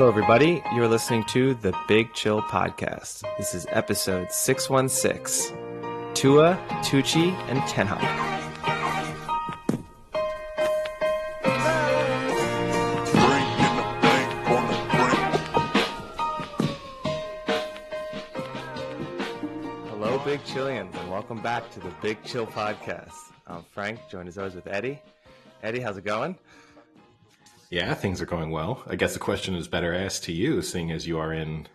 Hello, everybody. You're listening to the Big Chill Podcast. This is episode 616. Tua, Tucci, and Kenhop. Hello, Big Chillians, and welcome back to the Big Chill Podcast. I'm Frank, joined as always with Eddie. Eddie, how's it going? Yeah, things are going well. I guess the question is better asked to you, seeing as you are in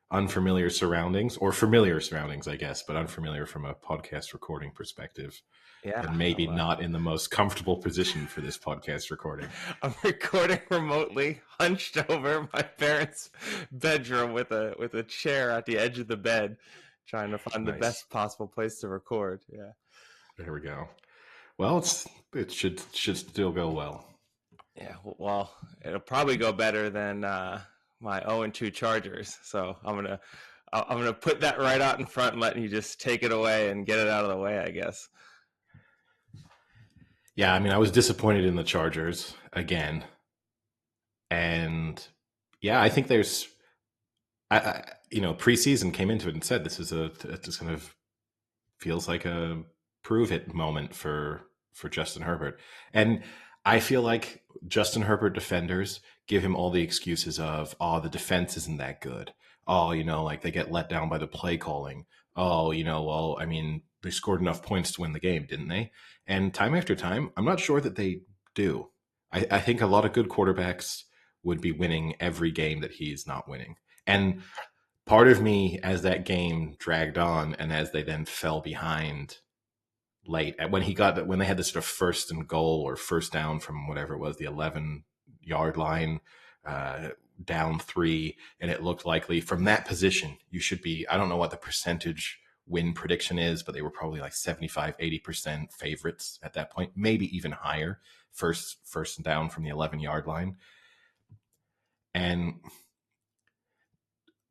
unfamiliar surroundings, or familiar surroundings, I guess, but unfamiliar from a podcast recording perspective. Yeah. And maybe not in the most comfortable position for this podcast recording. I'm recording remotely, hunched over my parents' bedroom with a chair at the edge of the bed, trying to find the best possible place to record. Yeah. There we go. Well, it should still go well. Yeah, well, it'll probably go better than my 0-2 Chargers. So I'm gonna put that right out in front and letting you just take it away and get it out of the way, I guess. Yeah, I mean, I was disappointed in the Chargers again, and yeah, I think there's, preseason came into it and said this just kind of feels like a prove it moment for Justin Herbert, and I feel like Justin Herbert defenders give him all the excuses of, the defense isn't that good. Like they get let down by the play calling. They scored enough points to win the game, didn't they? And time after time, I'm not sure that they do. I think a lot of good quarterbacks would be winning every game that he's not winning. And part of me, as that game dragged on and as they then fell behind late, when they had this sort of first and goal or first down from whatever it was, the 11-yard line, down 3, and it looked likely from that position you should be, I don't know what the percentage win prediction is, but they were probably like 75-80% favorites at that point, maybe even higher, first and down from the 11-yard line. And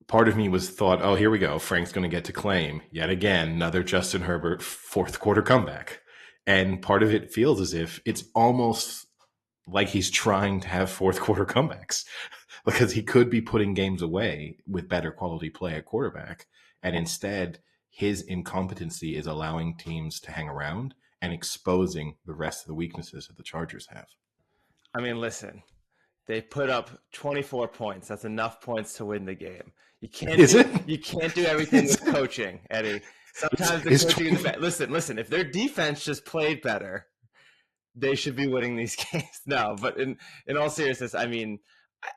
part of me thought, oh, here we go. Frank's going to get to claim yet again another Justin Herbert fourth quarter comeback. And part of it feels as if it's almost like he's trying to have fourth quarter comebacks because he could be putting games away with better quality play at quarterback. And instead, his incompetency is allowing teams to hang around and exposing the rest of the weaknesses that the Chargers have. I mean, listen, they put up 24 points. That's enough points to win the game. You can't do everything with coaching, Eddie. Sometimes the coaching is bad. Listen, if their defense just played better, they should be winning these games. No, but in all seriousness, I mean,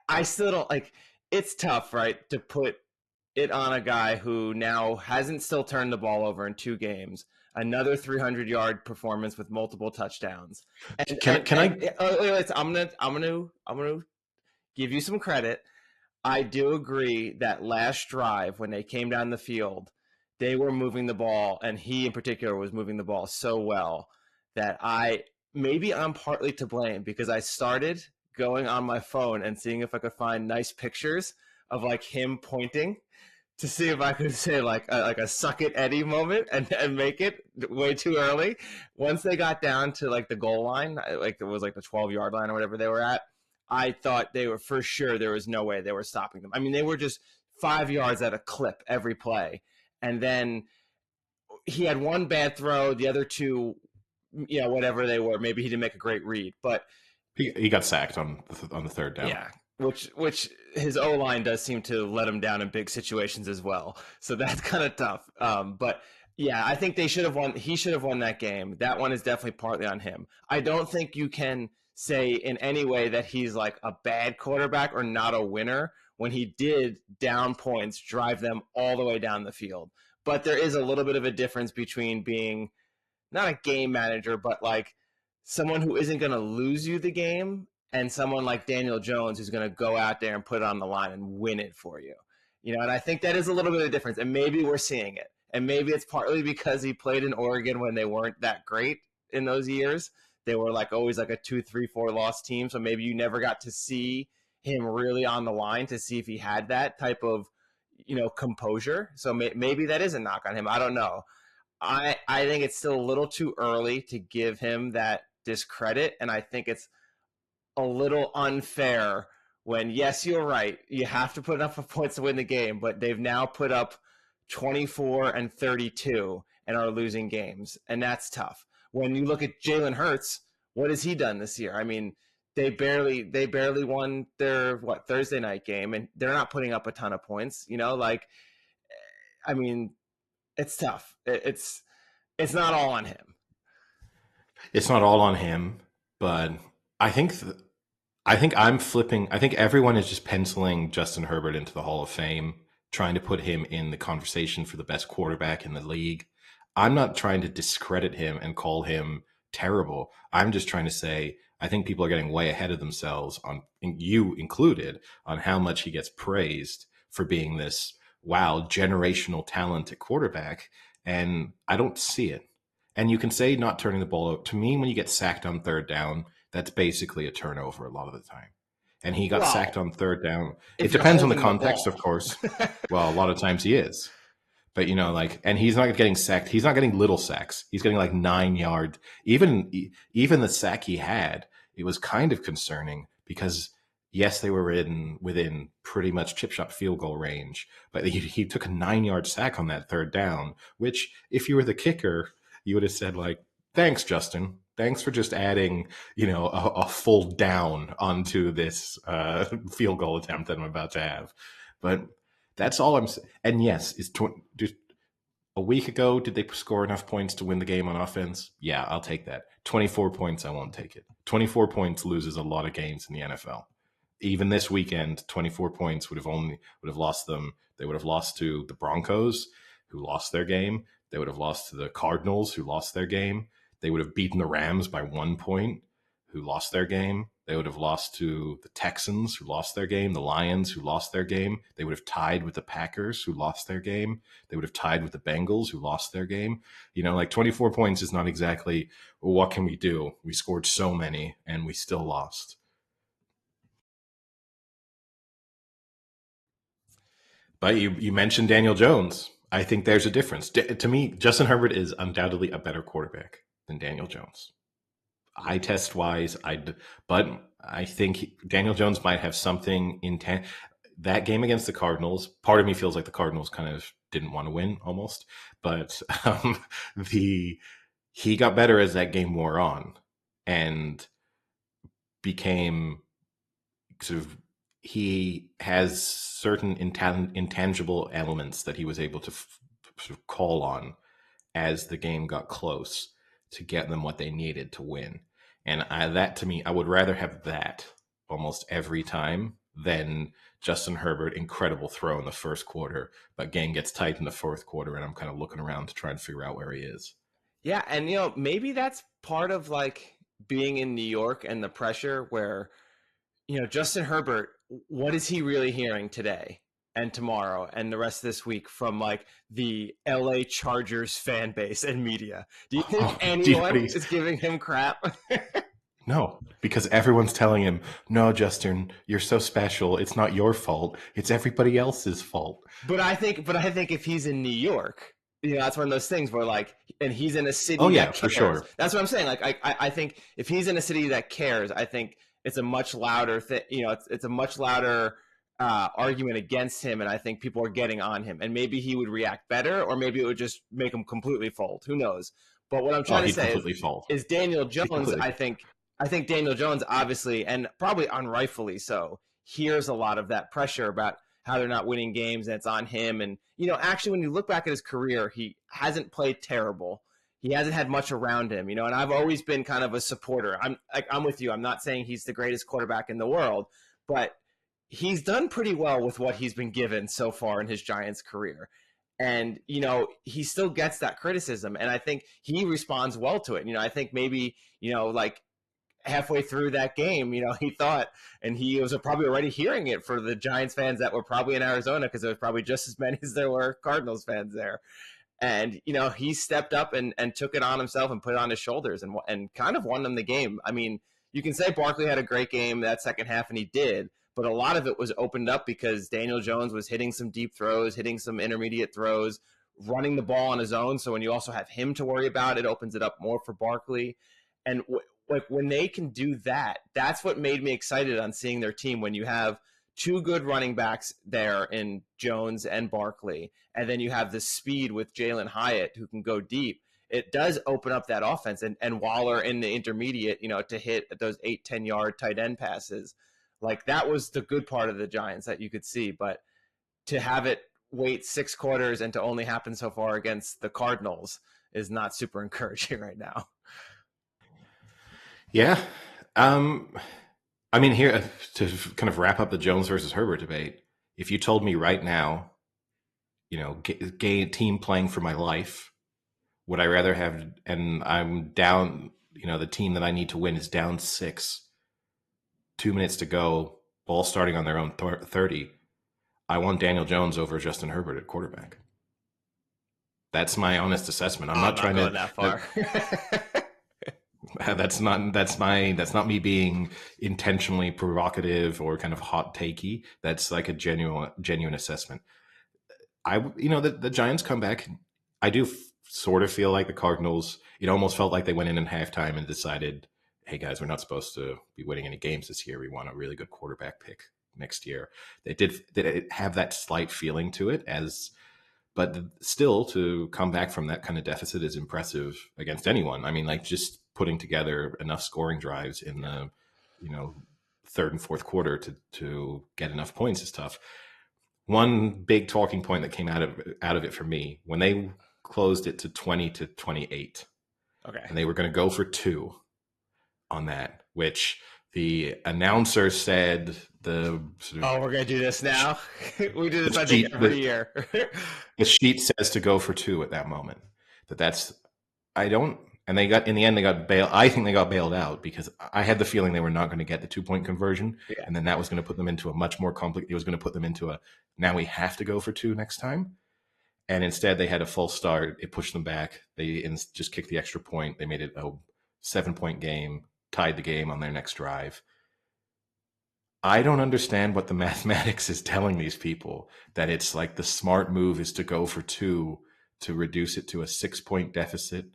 I still don't it's tough, right, to put it on a guy who now hasn't still turned the ball over in 2 games, another 300-yard performance with multiple touchdowns. I'm gonna give you some credit. I do agree that last drive when they came down the field, they were moving the ball, and he in particular was moving the ball so well that I'm partly to blame because I started going on my phone and seeing if I could find nice pictures of like him pointing to see if I could say like a suck it Eddie moment and make it way too early. Once they got down to like the goal line, like it was like the 12-yard line or whatever they were at, I thought they were for sure there was no way they were stopping them. I mean, they were just 5 yards at a clip every play. And then he had one bad throw, the other 2, whatever they were. Maybe he didn't make a great read, but he got sacked on the third down. Yeah, which his O-line does seem to let him down in big situations as well. So that's kind of tough. But yeah, I think they should have won. He should have won that game. That one is definitely partly on him. I don't think you can say in any way that he's like a bad quarterback or not a winner when he did down points, drive them all the way down the field. But there is a little bit of a difference between being not a game manager, but like someone who isn't going to lose you the game and someone like Daniel Jones who's going to go out there and put it on the line and win it for you. And I think that is a little bit of a difference. And maybe we're seeing it. And maybe it's partly because he played in Oregon when they weren't that great in those years. They were like always like a 2, 3, 4 loss team. So maybe you never got to see him really on the line to see if he had that type of, composure. So maybe that is a knock on him. I don't know. I think it's still a little too early to give him that discredit. And I think it's a little unfair when, yes, you're right, you have to put enough points to win the game, but they've now put up 24 and 32 and are losing games, and that's tough. When you look at Jalen Hurts, what has he done this year? I mean, they barely won their Thursday night game, and they're not putting up a ton of points. Like, I mean, it's tough. It's not all on him. It's not all on him, but I think I'm flipping. I think everyone is just penciling Justin Herbert into the Hall of Fame, trying to put him in the conversation for the best quarterback in the league. I'm not trying to discredit him and call him terrible. I'm just trying to say I think people are getting way ahead of themselves, on you included, on how much he gets praised for being this generational talent at quarterback, and I don't see it. And you can say not turning the ball over. To me, when you get sacked on third down, that's basically a turnover a lot of the time. And he got sacked on third down. It depends on the context, of course. Well, a lot of times he is. But, and he's not getting sacked. He's not getting little sacks. He's getting like 9 yards. Even the sack he had, it was kind of concerning because, yes, they were within pretty much chip shot field goal range. But he took a 9-yard sack on that third down, which if you were the kicker, you would have said, like, thanks, Justin. Thanks for just adding, a full down onto this field goal attempt that I'm about to have. But that's all I'm saying. And yes, just a week ago, did they score enough points to win the game on offense? Yeah, I'll take that. 24 points, I won't take it. 24 points loses a lot of games in the NFL. Even this weekend, 24 points would have lost them. They would have lost to the Broncos, who lost their game. They would have lost to the Cardinals, who lost their game. They would have beaten the Rams by 1 point, who lost their game. They would have lost to the Texans, who lost their game, the Lions, who lost their game. They would have tied with the Packers, who lost their game. They would have tied with the Bengals, who lost their game. 24 points is not exactly, well, what can we do? We scored so many, and we still lost. But you mentioned Daniel Jones. I think there's a difference. To me, Justin Herbert is undoubtedly a better quarterback than Daniel Jones. Eye test wise, but I think Daniel Jones might have something in that game against the Cardinals. Part of me feels like the Cardinals kind of didn't want to win almost, but he got better as that game wore on and became sort of, he has certain intangible elements that he was able to sort of call on as the game got close to get them what they needed to win. And that to me, I would rather have that almost every time than Justin Herbert, incredible throw in the first quarter, but game gets tight in the fourth quarter, and I'm kind of looking around to try and figure out where he is. Yeah, and maybe that's part of like being in New York and the pressure where, Justin Herbert, what is he really hearing today and tomorrow and the rest of this week from like the LA Chargers fan base and media? Do you think anyone is giving him crap? No, because everyone's telling him, no, Justin, you're so special. It's not your fault. It's everybody else's fault. But I think if he's in New York, that's one of those things where like, and he's in a city. Oh yeah, for sure. That's what I'm saying. Like, I think if he's in a city that cares, I think it's a much louder thing. It's a much louder argument against him, and I think people are getting on him. And maybe he would react better, or maybe it would just make him completely fold. Who knows? But what I'm trying to say is Daniel Jones. I think Daniel Jones, obviously, and probably unrightfully so, hears a lot of that pressure about how they're not winning games, and it's on him. And actually, when you look back at his career, he hasn't played terrible. He hasn't had much around him, and I've always been kind of a supporter. I'm with you. I'm not saying he's the greatest quarterback in the world, but he's done pretty well with what he's been given so far in his Giants career. And, he still gets that criticism, and I think he responds well to it. I think maybe, like halfway through that game, he thought, and he was probably already hearing it for the Giants fans that were probably in Arizona, because there was probably just as many as there were Cardinals fans there. And, he stepped up and took it on himself and put it on his shoulders and kind of won them the game. I mean, you can say Barkley had a great game that second half, and he did, but a lot of it was opened up because Daniel Jones was hitting some deep throws, hitting some intermediate throws, running the ball on his own. So when you also have him to worry about, it opens it up more for Barkley. And like when they can do that, that's what made me excited on seeing their team. When you have two good running backs there in Jones and Barkley, and then you have the speed with Jalen Hyatt who can go deep, it does open up that offense. And Waller in the intermediate, to hit those 8-10 yard tight end passes, like that was the good part of the Giants that you could see. But to have it wait 6 quarters and to only happen so far against the Cardinals is not super encouraging right now. Yeah. I mean, here to kind of wrap up the Jones versus Herbert debate, if you told me right now, team playing for my life, would I rather have, and I'm down, the team that I need to win is down 6, 2 minutes to go, ball starting on their own 30. I want Daniel Jones over Justin Herbert at quarterback. That's my honest assessment. I'm not trying going that far. That's not me being intentionally provocative or kind of hot takey. That's like a genuine assessment. The Giants come back. I do sort of feel like the Cardinals, it almost felt like they went in halftime and decided, hey guys, we're not supposed to be winning any games this year. We want a really good quarterback pick next year. They did have that slight feeling to it, but still to come back from that kind of deficit is impressive against anyone. I mean, like just putting together enough scoring drives in the, third and fourth quarter to get enough points is tough. One big talking point that came out of it for me, when they closed it to 20-28, okay, and they were going to go for 2 on that, which the announcer said we're going to do this now. We do this, I think, every year. The sheet says to go for 2 at that moment. And they got, in the end, they got bailed. I think they got bailed out because I had the feeling they were not going to get the 2-point conversion. Yeah. And then that was going to put them into a much more complicated, it was going to put them into now we have to go for 2 next time. And instead they had a false start. It pushed them back. They just kicked the extra point. They made it a 7-point game, tied the game on their next drive. I don't understand what the mathematics is telling these people, that it's like the smart move is to go for 2 to reduce it to a 6-point deficit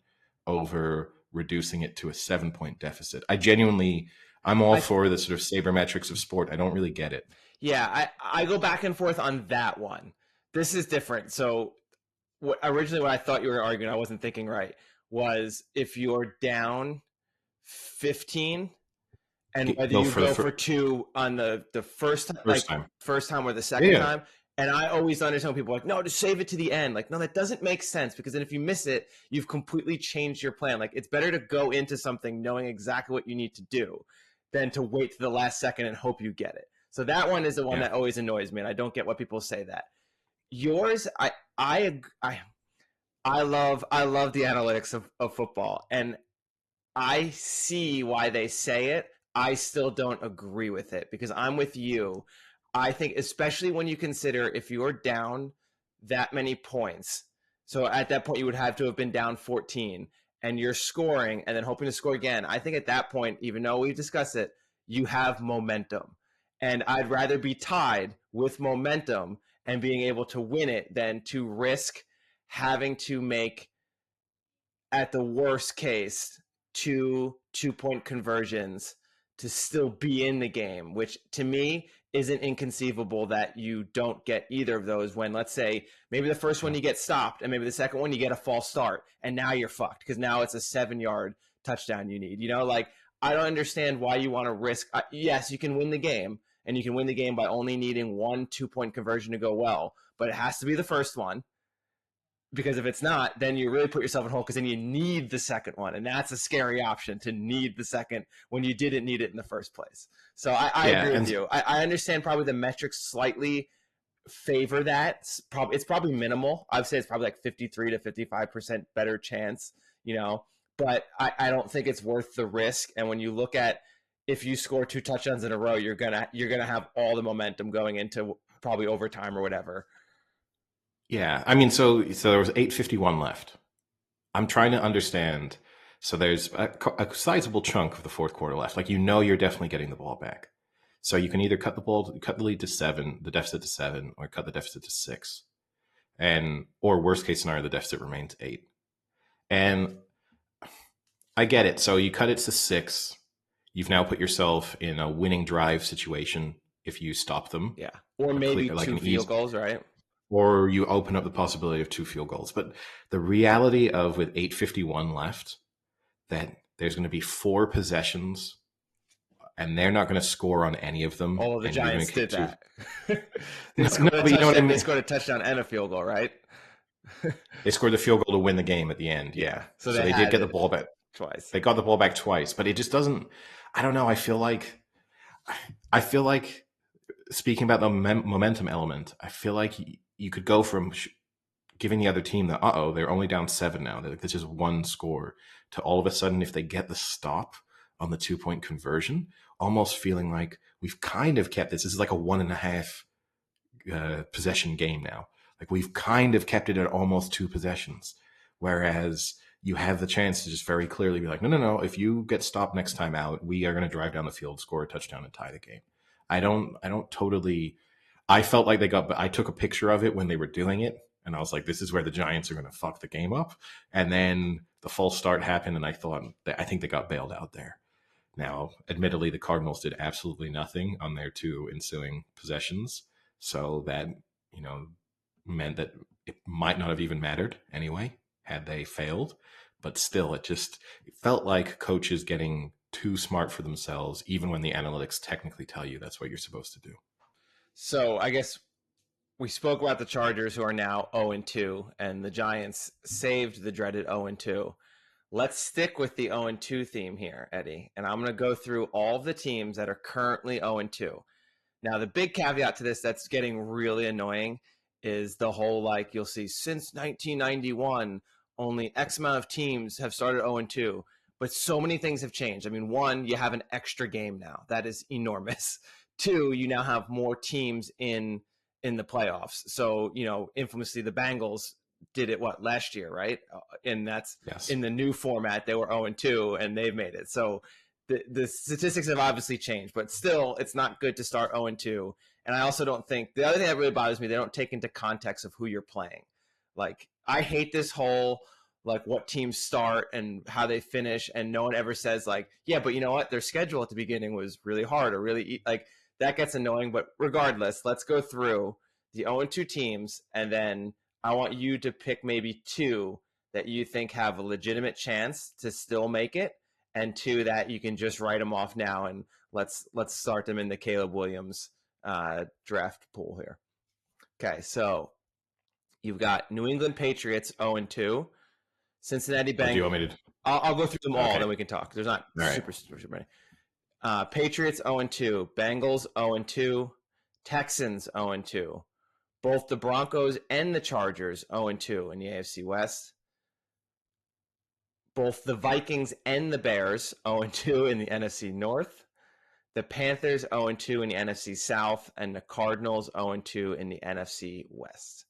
over reducing it to a 7-point deficit. I'm all for the sort of sabermetrics of sport. I don't really get it. Yeah, I go back and forth on that one. This is different. So originally what I thought you were arguing, I wasn't thinking right, was if you're down 15 and whether you go for 2 on the first time or the second time. And I always understand people like, no, just save it to the end. Like, no, that doesn't make sense, because then if you miss it, you've completely changed your plan. Like, it's better to go into something knowing exactly what you need to do than to wait to the last second and hope you get it. So that one is the one that always annoys me, and I don't get why people say that. Yours, I love the analytics of football, and I see why they say it. I still don't agree with it, because I'm with you. I think, especially when you consider if you're down that many points, so at that point you would have to have been down 14 and you're scoring and then hoping to score again. I think at that point, even though we've discussed it, you have momentum. And I'd rather be tied with momentum and being able to win it than to risk having to make, at the worst case, 2-point conversions to still be in the game, which to me isn't inconceivable that you don't get either of those when, let's say, maybe the first one you get stopped and maybe the second one you get a false start and now you're fucked because now it's a 7-yard touchdown you need. Like, I don't understand why you want to risk. Yes, you can win the game, and you can win the game by only needing 1 2-point conversion to go well, but it has to be the first one. Because if it's not, then you really put yourself in a hole, because then you need the second one. And that's a scary option, to need the second when you didn't need it in the first place. So I agree with you. I understand probably the metrics slightly favor that. It's probably minimal. I would say it's probably like 53 to 55% better chance, but I don't think it's worth the risk. And when you look at, if you score 2 touchdowns in a row, you're gonna have all the momentum going into probably overtime or whatever. Yeah, I mean, so there was 8:51 left. I'm trying to understand. So there's a sizable chunk of the fourth quarter left. Like, you're definitely getting the ball back. So you can either cut the lead to 7, the deficit to 7, or cut the deficit to 6, or worst case scenario, the deficit remains 8. And I get it. So you cut it to 6. You've now put yourself in a winning drive situation if you stop them. Yeah. Or A maybe clear, like two an field easy, goals, right? or you open up the possibility of 2 field goals. But the reality of with 8:51 left, that there's going to be 4 possessions and they're not going to score on any of them, All of the and you're going Giants to kick did 2. that. They No, scored a but you know what I touchdown. They mean. scored a touchdown and a field goal, right? They scored the field goal to win the game at the end. Yeah, Yeah. So so they they did had get the it ball back. twice. They got the ball back twice, but it just doesn't. I don't know. I feel like speaking about the momentum element, I feel like you could go from giving the other team the they're only down 7 now. There's just one score, to all of a sudden, if they get the stop on the 2-point conversion, almost feeling like we've kind of kept this. This is like a 1.5 possession game now. Like we've kind of kept it at almost 2 possessions, whereas you have the chance to just very clearly be like, no, no, no. If you get stopped next time out, we are going to drive down the field, score a touchdown, and tie the game. I don't totally. I felt like they got. I took a picture of it when they were doing it, and I was like, this is where the Giants are going to fuck the game up. And then the false start happened, and I think they got bailed out there. Now, admittedly, the Cardinals did absolutely nothing on their 2 ensuing possessions, so that meant that it might not have even mattered anyway had they failed. But still, it felt like coaches getting too smart for themselves, even when the analytics technically tell you that's what you're supposed to do. So I guess we spoke about the Chargers, who are now 0-2, and the Giants saved the dreaded 0-2. Let's stick with the 0-2 theme here, Eddie. And I'm going to go through all of the teams that are currently 0-2. Now, the big caveat to this that's getting really annoying is the whole, like, you'll see since 1991, only X amount of teams have started 0-2. But so many things have changed. I mean, 1, you have an extra game now. That is enormous. 2, you now have more teams in the playoffs. So, infamously, the Bengals did it last year, right? And that's Yes. in the new format. They were 0-2 and they've made it. So the statistics have obviously changed, but still, it's not good to start 0-2. And I also don't think the other thing that really bothers me, they don't take into context of who you're playing. Like, I hate this whole like what teams start and how they finish, and no one ever says like, yeah, but you know what, their schedule at the beginning was really hard or really like that gets annoying. But regardless, let's go through the 0-2 teams, and then I want you to pick maybe 2 that you think have a legitimate chance to still make it, and 2 that you can just write them off now, and let's start them in the Caleb Williams draft pool here. Okay, so you've got New England Patriots 0-2, Cincinnati Bengals. Do you want me to? I'll go through them all, Okay. then we can talk. There's not All right. super many. Patriots 0-2, Bengals 0-2, Texans 0-2. Both the Broncos and the Chargers 0-2 in the AFC West. Both the Vikings and the Bears 0-2 in the NFC North. The Panthers 0-2 in the NFC South, and the Cardinals 0-2 in the NFC West.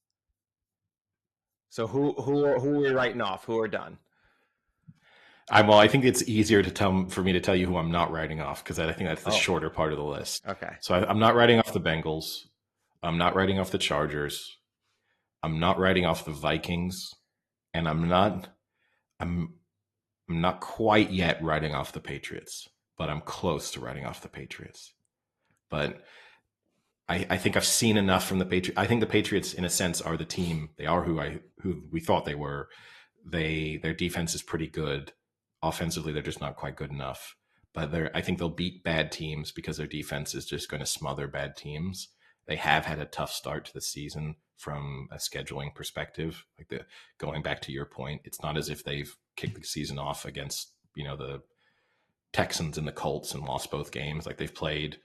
So who are we writing off? Who are done? I think it's easier for me to tell you who I'm not writing off, because I think that's the shorter part of the list. Okay. So I'm not writing off the Bengals. I'm not writing off the Chargers. I'm not writing off the Vikings, and I'm not quite yet writing off the Patriots, but I'm close to writing off the Patriots. But I think I've seen enough from the Patriots. I think the Patriots, in a sense, are the team. They are who we thought they were. Their defense is pretty good. Offensively, they're just not quite good enough. But I think they'll beat bad teams because their defense is just going to smother bad teams. They have had a tough start to the season from a scheduling perspective. Like going back to your point, it's not as if they've kicked the season off against the Texans and the Colts and lost both games. Like, they've played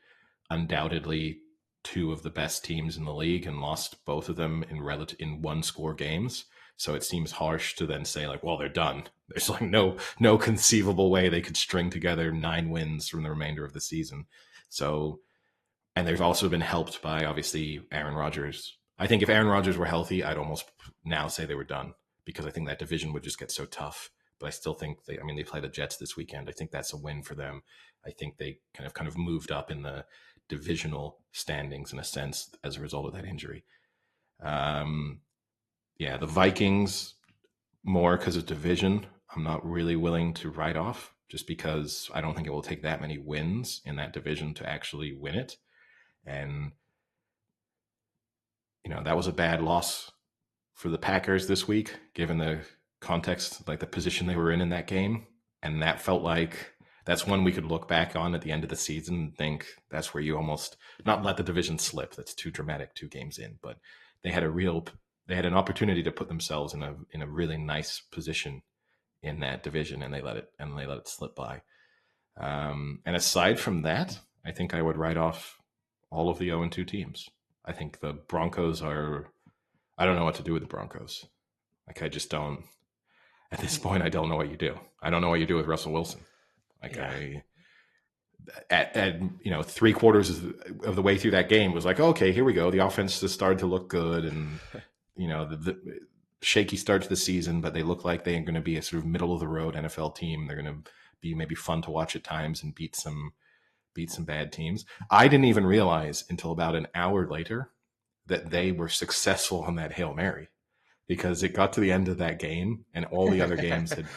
undoubtedly 2 of the best teams in the league and lost both of them in 1-score games. So it seems harsh to then say, like, well, they're done. There's like no conceivable way they could string together 9 wins from the remainder of the season. So, and they've also been helped by, obviously, Aaron Rodgers. I think if Aaron Rodgers were healthy, I'd almost now say they were done, because I think that division would just get so tough. But I still think they play the Jets this weekend. I think that's a win for them. I think they kind of moved up in the divisional standings in a sense as a result of that injury. The Vikings more because of division. I'm not really willing to write off, just because I don't think it will take that many wins in that division to actually win it. And, that was a bad loss for the Packers this week, given the context, like the position they were in that game. And that felt like that's one we could look back on at the end of the season and think that's where you almost not let the division slip. That's too dramatic 2 games in, but they had an opportunity to put themselves in a really nice position in that division, and they let it slip by. And aside from that, I think I would write off all of the 0-2 teams. I think the Broncos I don't know what to do with the Broncos. Like, I just don't. At this point, I don't know what you do. I don't know what you do with Russell Wilson. Like, yeah. At 3/4 of the way through that game was like, okay, here we go. The offense just started to look good, and the shaky start to the season, but they look like they're going to be a sort of middle of the road NFL team. They're going to be maybe fun to watch at times and beat some bad teams. I didn't even realize until about an hour later that they were successful on that Hail Mary, because it got to the end of that game and all the other games had,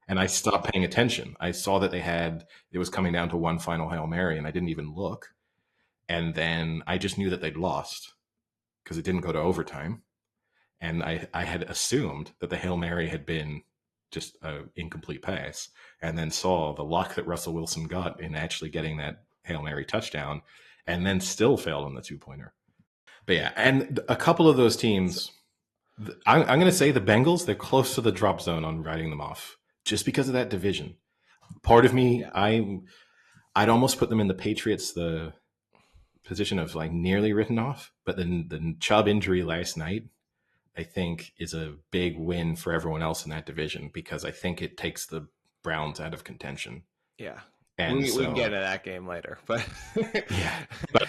and I stopped paying attention. I saw that it was coming down to one final Hail Mary, and I didn't even look. And then I just knew that they'd lost because it didn't go to overtime. And I had assumed that the Hail Mary had been just an incomplete pass, and then saw the luck that Russell Wilson got in actually getting that Hail Mary touchdown, and then still failed on the 2-pointer. But yeah, and a couple of those teams, I'm going to say the Bengals, they're close to the drop zone on writing them off just because of that division. Part of me, yeah. I'd almost put them in the Patriots, the position of like nearly written off, but then the Chubb injury last night, I think, is a big win for everyone else in that division, because I think it takes the Browns out of contention. Yeah. And we can get into that game later, but yeah. But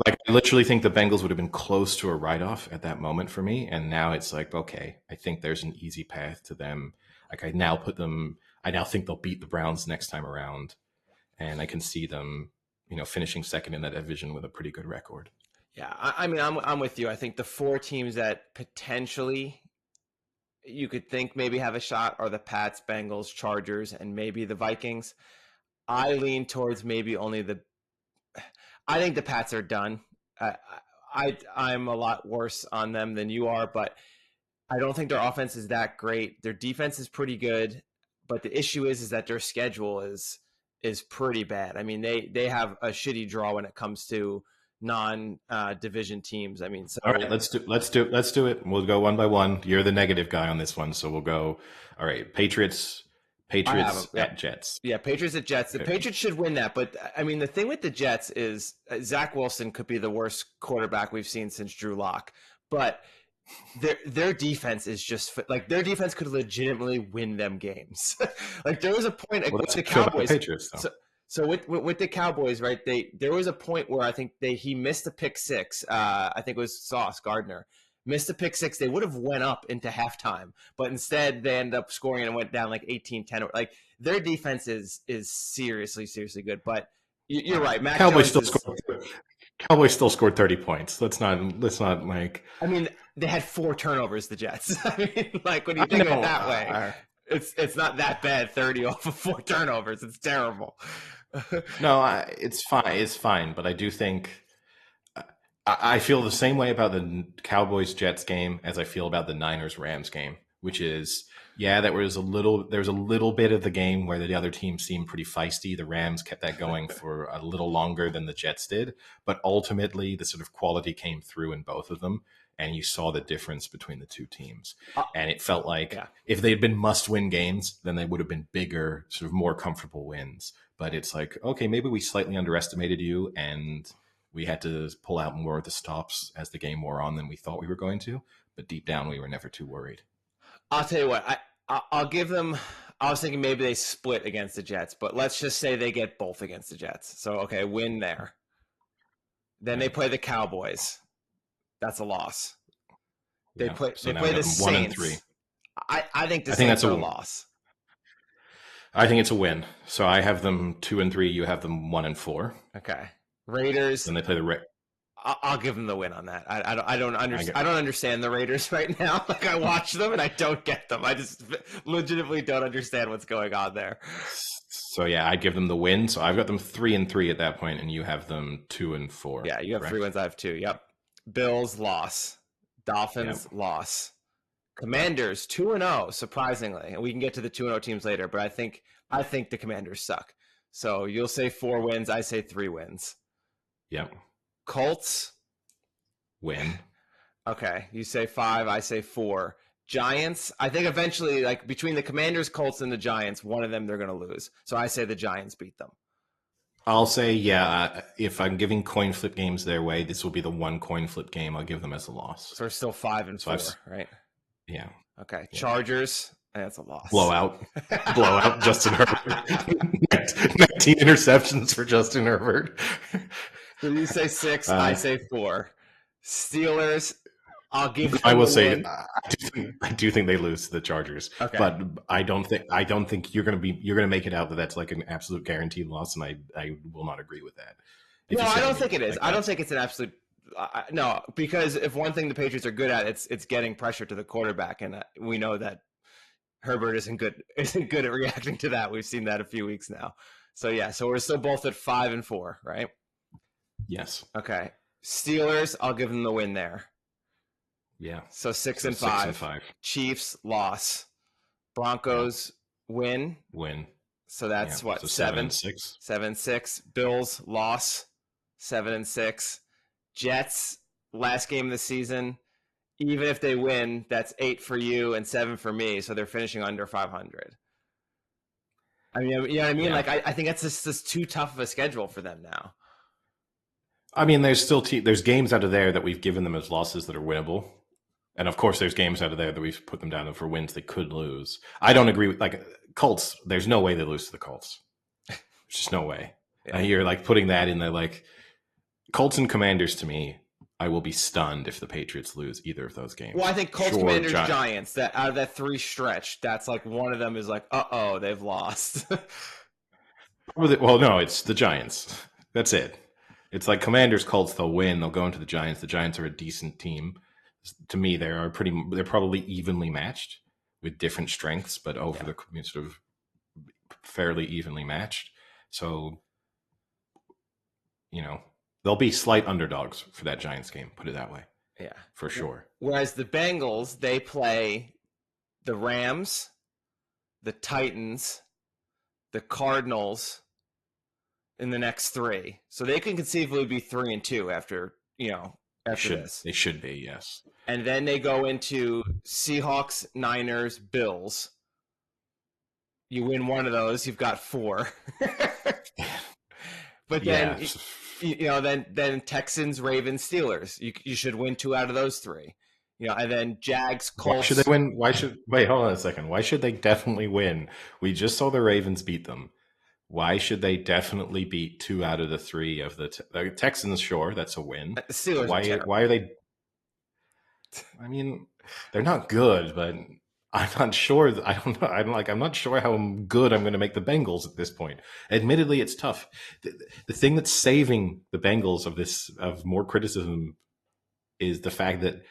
I literally think the Bengals would have been close to a write-off at that moment for me. And now it's like, okay, I think there's an easy path to them. Like, I now think they'll beat the Browns next time around. And I can see them, finishing second in that division with a pretty good record. Yeah, I mean, I'm with you. I think the 4 teams that potentially you could think maybe have a shot are the Pats, Bengals, Chargers, and maybe the Vikings. I lean towards maybe only I think the Pats are done. I'm a lot worse on them than you are, but I don't think their offense is that great. Their defense is pretty good, but the issue is that their schedule is pretty bad. I mean, they have a shitty draw when it comes to non-division teams. I mean, so all right, let's do it. We'll go one by one. You're the negative guy on this one, so we'll go. All right, Patriots at Jets. Yeah, Patriots at Jets. The Patriots should win that, but I mean, the thing with the Jets is Zach Wilson could be the worst quarterback we've seen since Drew Lock, but their defense is just like, their defense could legitimately win them games. Like, there was a point with the Cowboys. The Patriots, so with the Cowboys, right? There was a point where I think he missed a pick six. I think it was Sauce Gardner missed a pick six. They would have went up into halftime, but instead they ended up scoring and went down like 18-10. Like, their defense is seriously good. But you're right. Cowboys still scored 30 points. Let's not like. I mean, they had 4 turnovers. The Jets. I mean, like, when you think of it that way, it's not that bad. 30 off of 4 turnovers. It's terrible. No, it's fine. It's fine. But I do think I feel the same way about the Cowboys-Jets game as I feel about the Niners-Rams game, which is, yeah, there was a little bit of the game where the other team seemed pretty feisty. The Rams kept that going for a little longer than the Jets did, but ultimately the sort of quality came through in both of them, and you saw the difference between the 2 teams. And it felt like if they had been must-win games, then they would have been bigger, sort of more comfortable wins. But it's like, okay, maybe we slightly underestimated you, and we had to pull out more of the stops as the game wore on than we thought we were going to. But deep down, we were never too worried. I'll tell you what, I'll give them. I was thinking maybe they split against the Jets, but let's just say they get both against the Jets. So, okay, win there. Then they play the Cowboys. That's a loss. They play the Saints. 1 and 3. I think Saints are a loss. I think it's a win. So I have them 2 and 3. You have them 1 and 4. Okay. Raiders. Then they play the I'll give them the win on that. I don't understand the Raiders right now. Like, I watch them and I don't get them. I just legitimately don't understand what's going on there. So yeah, I give them the win. So I've got them 3-3 at that point, and you have them 2-4. Yeah, you have correct? 3 wins. I have 2. Yep. Bills loss. Dolphins loss. Commanders 2-0. Surprisingly, and we can get to the 2-0 teams later. But I think the Commanders suck. So you'll say 4 wins. I say 3 wins. Yep. Colts win. Okay, you say 5. I say 4. Giants, I think eventually, like between the Commanders, Colts, and the Giants, one of them they're going to lose. So I say the Giants beat them. I'll say, if I'm giving coin flip games their way, this will be the one coin flip game I'll give them as a loss. So we're still 5-4, right? Yeah. Okay. Yeah. Chargers, that's a loss. Blowout. Justin Herbert. 19 interceptions for Justin Herbert. So you say 6, I say 4. Steelers, I'll give them I will say win. I do think they lose to the Chargers. Okay. But I don't think you're gonna make it out that that's like an absolute guaranteed loss, and I will not agree with that. No, I don't think it is. I don't think it's an absolute no, because if one thing the Patriots are good at, it's getting pressure to the quarterback, and we know that Herbert isn't good at reacting to that. We've seen that a few weeks now. So yeah, so we're still both at 5-4, right? Yes. Okay. Steelers, I'll give them the win there. Yeah. So 6-5. Chiefs loss. Broncos win. So that's what? So 7-6. 7-6. Bills loss. 7-6. Jets last game of the season. Even if they win, that's 8 for you and 7 for me. So they're finishing under 500. I mean, you know what I mean? Yeah. Like, I think that's just too tough of a schedule for them now. I mean, there's still there's games out of there that we've given them as losses that are winnable. And of course, there's games out of there that we've put them down for wins they could lose. I don't agree with, like, Colts. There's no way they lose to the Colts. There's just no way. Yeah. You're like putting that in there, like Colts and Commanders. To me, I will be stunned if the Patriots lose either of those games. Well, I think Colts, Commanders, Giants. That out of that 3 stretch, that's like one of them is like, they've lost. Well, no, it's the Giants. That's it. It's like Commanders, Colts. They'll win. They'll go into the Giants. The Giants are a decent team. To me, they're probably evenly matched with different strengths, but over the sort of fairly evenly matched. So, they'll be slight underdogs for that Giants game. Put it that way. Yeah, for sure. Whereas the Bengals, they play the Rams, the Titans, the Cardinals in the next 3, so they can conceivably be 3-2 after this. They should be, yes. And then they go into Seahawks, Niners, Bills. You win one of those, you've got 4. But then, then Texans, Ravens, Steelers. You should win 2 out of those 3. And then Jags, Colts. Why should they win? Wait, hold on a second. Why should they definitely win? We just saw the Ravens beat them. Why should they definitely beat 2 out of the 3 of the Texans? Sure, that's a win. Steelers. Why are they? I mean, they're not good, but I'm not sure. I don't know. I'm not sure how good I'm going to make the Bengals at this point. Admittedly, it's tough. The thing that's saving the Bengals of more criticism is the fact that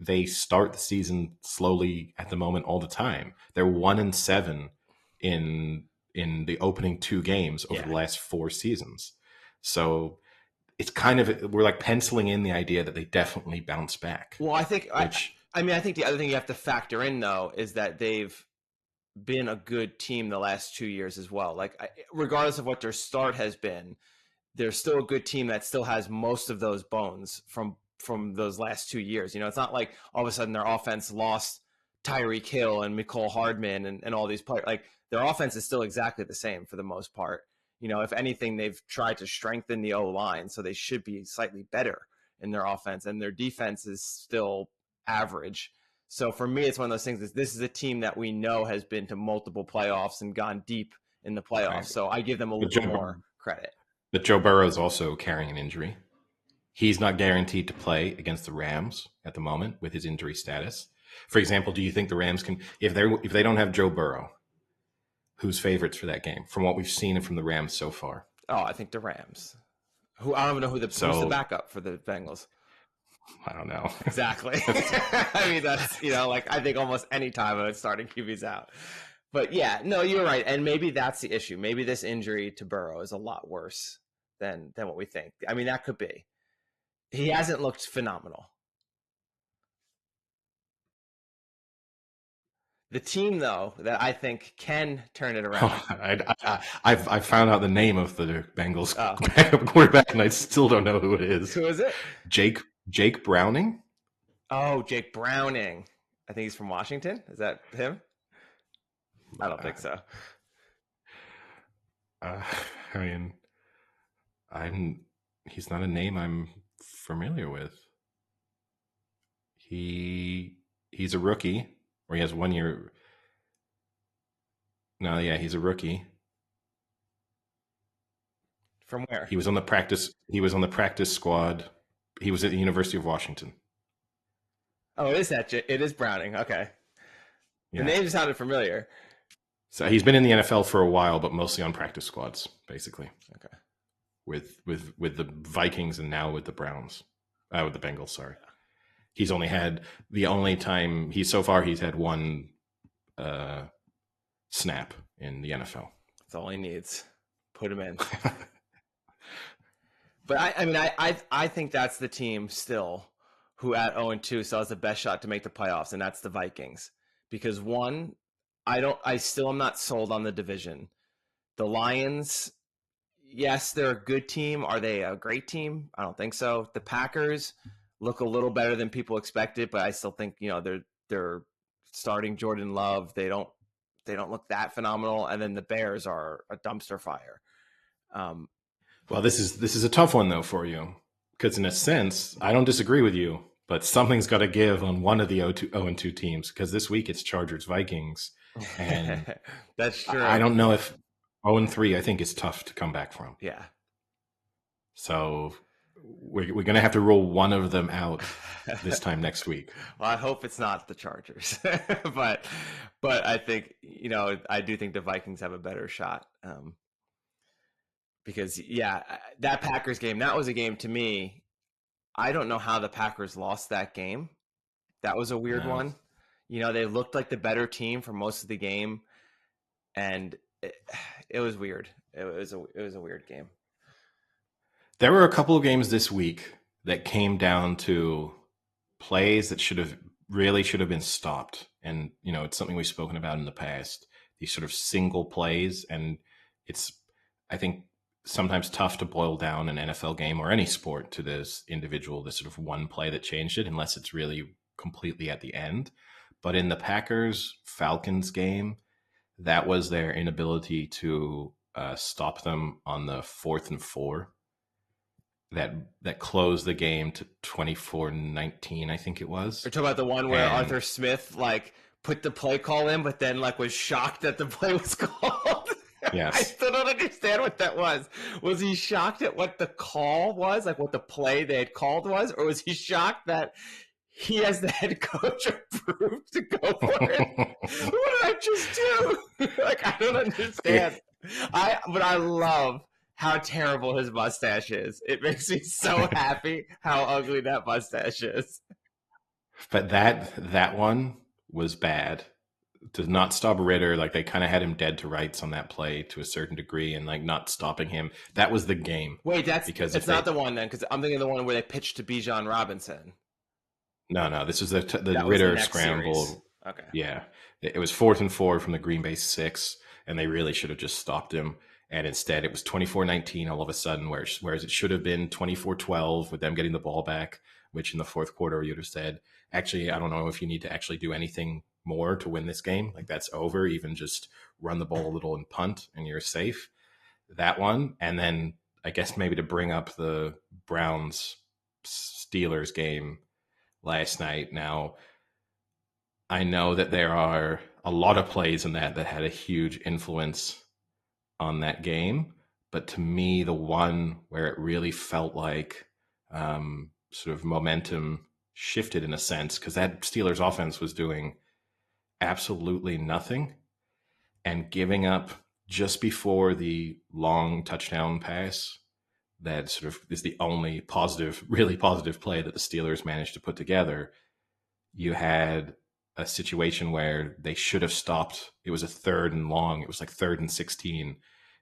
they start the season slowly at the moment all the time. They're 1-7 in the opening 2 games over the last 4 seasons. So it's kind of, we're like penciling in the idea that they definitely bounce back. Well, I think, I think the other thing you have to factor in, though, is that they've been a good team the last 2 years as well. Like, regardless of what their start has been, they're still a good team that still has most of those bones from those last 2 years. It's not like all of a sudden their offense lost Tyreek Hill and Mecole Hardman and all these players. Like, their offense is still exactly the same for the most part. If anything, they've tried to strengthen the O-line, so they should be slightly better in their offense, and their defense is still average. So for me, it's one of those things. This is a team that we know has been to multiple playoffs and gone deep in the playoffs. Right. So I give them a little more credit. But Joe Burrow is also carrying an injury. He's not guaranteed to play against the Rams at the moment with his injury status. For example, do you think the Rams can, if they don't have Joe Burrow, who's favorites for that game from what we've seen from the Rams so far? Oh, I think the Rams. Who I don't even know who's the So backup for the Bengals. I don't know. Exactly. I mean, that's like I think almost any time it's starting QB's out. But yeah, no, you're right, and maybe that's the issue. Maybe this injury to Burrow is a lot worse than what we think. I mean, that could be. He hasn't looked phenomenal. The team, though, that I think can turn it around. I've found out the name of the Bengals Oh, backup quarterback, and I still don't know who it is. who is it? Jake Browning. Oh, Jake Browning. I think he's from Washington. Is that him? I don't think so. I mean, I'm. He's not a name I'm familiar with. He's a rookie, or he has 1 year. No, yeah, he's a rookie. From where? He was on the practice. He was on the practice squad. He was at the University of Washington. Oh, it is Browning. Okay. The Yeah. name sounded familiar. So he's been in the NFL for a while, but mostly on practice squads, basically. Okay. With the Vikings and now with the Browns, with the Bengals. Sorry, he's only had he's had one snap in the NFL. That's all he needs. Put him in. But I think that's the team still who at 0-2 still has the best shot to make the playoffs, and that's the Vikings. Because one, I still am not sold on the division. The Lions, yes, they're a good team. Are they a great team? I don't think so. The Packers look a little better than people expected, but I still think they're starting Jordan Love. They don't look that phenomenal. And then the Bears are a dumpster fire. Well, this is a tough one though for you, because in a sense, I don't disagree with you, but something's got to give on one of the 0-2 teams, because this week it's Chargers Vikings, and that's true. I don't know if 0-3. I think is tough to come back from. Yeah. So we're going to have to rule one of them out this time next week. Well, I hope it's not the Chargers, but I think I do think the Vikings have a better shot. Because that Packers game, that was a game to me. I don't know how the Packers lost that game. That was a weird one. They looked like the better team for most of the game, and it was weird. It was a weird game. There were a couple of games this week that came down to plays that should have been stopped. And, it's something we've spoken about in the past, these sort of single plays. And it's, I think, sometimes tough to boil down an NFL game or any sport to this sort of one play that changed it, unless it's really completely at the end. But in the Packers-Falcons game, that was their inability to stop them on the 4th and 4 that closed the game to 24-19, I think it was. You're talking about the one where Arthur Smith put the play call in, but then was shocked that the play was called. Yes. I still don't understand what that was. Was he shocked at what the call was, what the play they had called was, or was he shocked that he, as the head coach, approved to go for it? What did I just do? I don't understand. But I love how terrible his mustache is. It makes me so happy how ugly that mustache is. But that one was bad. To not stop Ritter, they kind of had him dead to rights on that play to a certain degree, and not stopping him. That was the game. Wait, it's not the one then, because I'm thinking the one where they pitched to Bijan Robinson. No, this is the Ritter scramble. Series. Okay. Yeah, it was 4th and 4 from the Green Bay 6, and they really should have just stopped him. And instead, it was 24-19 all of a sudden, whereas it should have been 24-12 with them getting the ball back, which in the fourth quarter you'd have said, actually, I don't know if you need to actually do anything more to win this game. That's over. Even just run the ball a little and punt, and you're safe. That one, and then I guess maybe to bring up the Browns-Steelers game last night. Now, I know that there are a lot of plays in that had a huge influence on that game, but to me, the one where it really felt like sort of momentum shifted in a sense, because that Steelers offense was doing absolutely nothing and giving up just before the long touchdown pass that sort of is the only positive, really positive play that the Steelers managed to put together. You had a situation where they should have stopped. It was a 3rd and long. It was like 3rd and 16,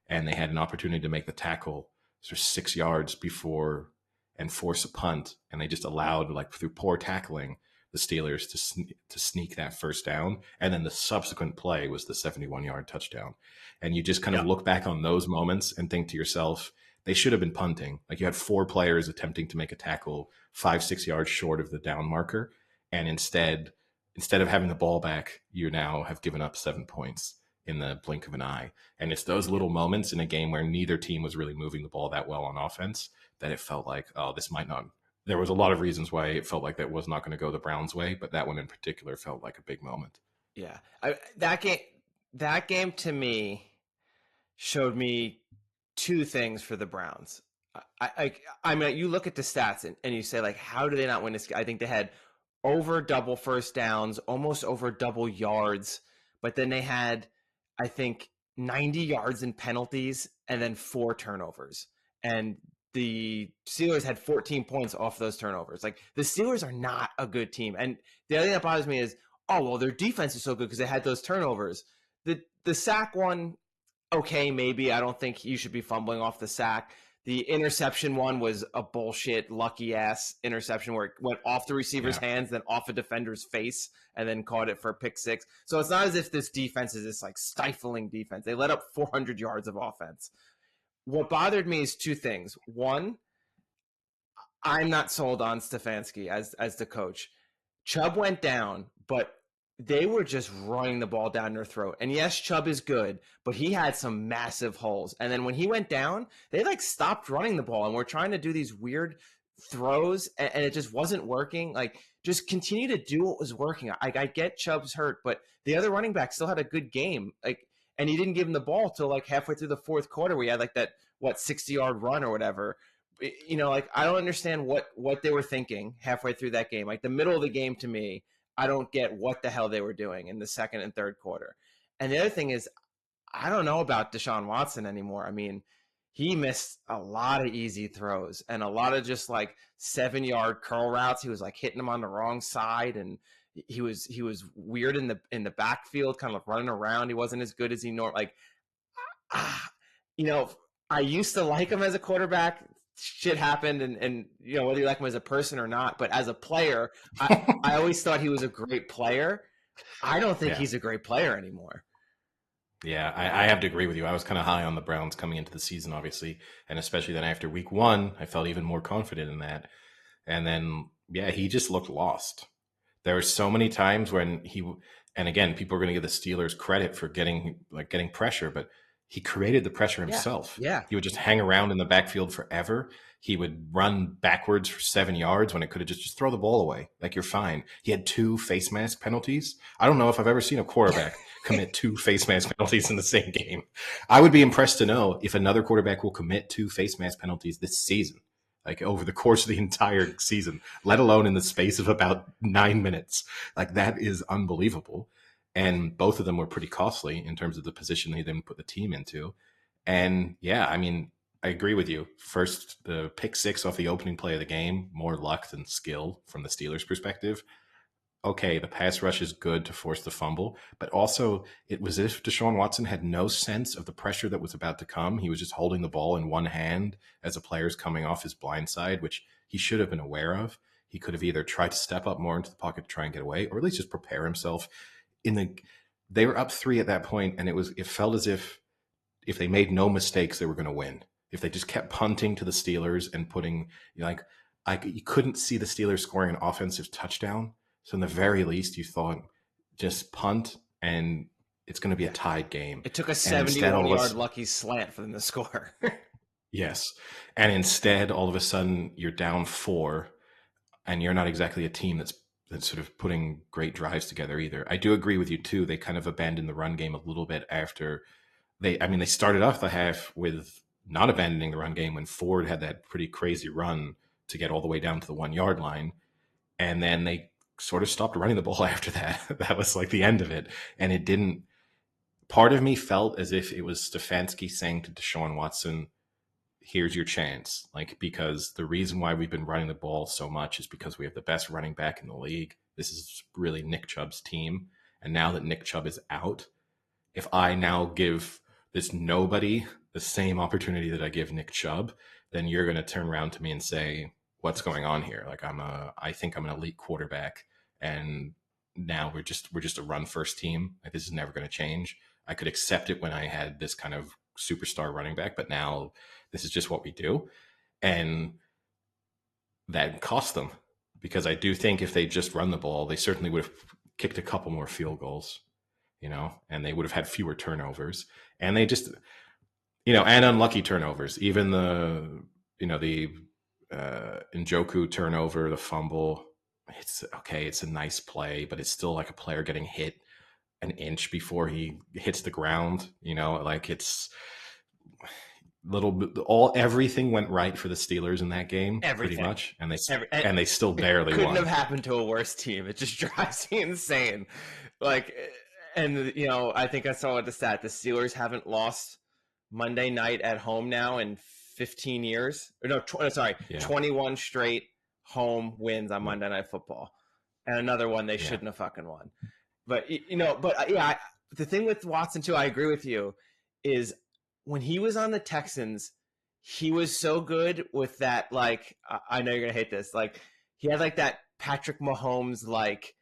and they had an opportunity to make the tackle sort of 6 yards before and force a punt, and they just allowed, like through poor tackling, the Steelers to sneak that first down, and then the subsequent play was the 71-yard touchdown. And you just kind of Yeah. look back on those moments and think to yourself, they should have been punting. Like, you had 4 players attempting to make a tackle 5-6 yards short of the down marker, and instead of having the ball back, you now have given up 7 points in the blink of an eye. And it's those little moments in a game where neither team was really moving the ball that well on offense that it felt like, oh, this might not. There was a lot of reasons why it felt like that was not going to go the Browns' way, but that one in particular felt like a big moment. Yeah. That game to me showed me two things for the Browns. I mean, you look at the stats and you say, like, how do they not win this? I think they had over double first downs, almost over double yards, but then they had, I think, 90 yards in penalties and then 4 turnovers. And the Steelers had 14 points off those turnovers. Like, the Steelers are not a good team. And the other thing that bothers me is, oh, well, their defense is so good because they had those turnovers. The sack one, okay, maybe. I don't think you should be fumbling off the sack. The interception one was a bullshit, lucky ass interception where it went off the receiver's hands, then off a defender's face, and then caught it for a pick 6. So it's not as if this defense is this like stifling defense. They let up 400 yards of offense. What bothered me is two things. One, I'm not sold on Stefanski as the coach. Chubb went down, but they were just running the ball down their throat. And yes, Chubb is good, but he had some massive holes. And then when he went down, they like stopped running the ball and were trying to do these weird throws, and it just wasn't working. Like, just continue to do what was working. I get Chubb's hurt, but the other running back still had a good game. Like, and he didn't give him the ball till like halfway through the fourth quarter where he had like that 60-yard run or whatever. Like, I don't understand what they were thinking halfway through that game. Like, the middle of the game, to me, I don't get what the hell they were doing in the second and third quarter. And the other thing is, I don't know about Deshaun Watson anymore. I mean, he missed a lot of easy throws and a lot of just like 7-yard curl routes. He was like hitting them on the wrong side, and he was weird in the backfield, kind of running around. He wasn't as good as he normally like. You know, I used to like him as a quarterback. Shit happened, and whether you like him as a person or not, but as a player, I always thought he was a great player. I don't think he's a great player anymore. Yeah, I have to agree with you. I was kind of high on the Browns coming into the season, obviously, and especially then after week 1, I felt even more confident in that. And then, he just looked lost. There were so many times when and again, people are going to give the Steelers credit for getting pressure, but he created the pressure himself. Yeah. He would just hang around in the backfield forever. He would run backwards for 7 yards when it could have just throw the ball away. Like, you're fine. He had 2 face mask penalties. I don't know if I've ever seen a quarterback commit 2 face mask penalties in the same game. I would be impressed to know if another quarterback will commit 2 face mask penalties this season, like over the course of the entire season, let alone in the space of about 9 minutes. Like, that is unbelievable. And both of them were pretty costly in terms of the position they then put the team into. And I mean, I agree with you. First, the pick 6 off the opening play of the game, more luck than skill from the Steelers' perspective. Okay, the pass rush is good to force the fumble, but also it was as if Deshaun Watson had no sense of the pressure that was about to come. He was just holding the ball in one hand as a player's coming off his blind side, which he should have been aware of. He could have either tried to step up more into the pocket to try and get away, or at least just prepare himself. They were up 3 at that point, and it felt as if they made no mistakes, they were going to win. If they just kept punting to the Steelers and putting, you couldn't see the Steelers scoring an offensive touchdown. So in the very least, you thought, just punt, and it's going to be a tied game. It took a 71-yard lucky slant for them to score. Yes. And instead, all of a sudden, you're down 4, and you're not exactly a team that's sort of putting great drives together either. I do agree with you, too. They kind of abandoned the run game a little bit after they started off the half with not abandoning the run game when Ford had that pretty crazy run to get all the way down to the 1-yard line. And then they sort of stopped running the ball after that. That was like the end of it. And it didn't. Part of me felt as if it was Stefanski saying to Deshaun Watson, here's your chance. Like, because the reason why we've been running the ball so much is because we have the best running back in the league. This is really Nick Chubb's team. And now that Nick Chubb is out, if I now give this nobody the same opportunity that I give Nick Chubb, then you're going to turn around to me and say, what's going on here? Like, I think I'm an elite quarterback, and now we're just a run first team. Like, this is never going to change. I could accept it when I had this kind of superstar running back, but now this is just what we do. And that cost them, because I do think if they just run the ball, they certainly would have kicked a couple more field goals, and they would have had fewer turnovers. And they just, and unlucky turnovers. Even the Njoku turnover, the fumble, it's okay. It's a nice play, but it's still like a player getting hit an inch before he hits the ground. Like, it's little bit, everything went right for the Steelers in that game, pretty much, and they still barely couldn't won. Have happened to a worse team. It just drives me insane. Like, and I think I saw the stat. The Steelers haven't lost Monday night at home now in 15 years. Or no, 21 straight home wins on Monday Night Football, and another one they shouldn't have fucking won. But the thing with Watson too, I agree with you, is when he was on the Texans, he was so good with that. Like, I know you're gonna hate this. Like, he had like that Patrick Mahomes like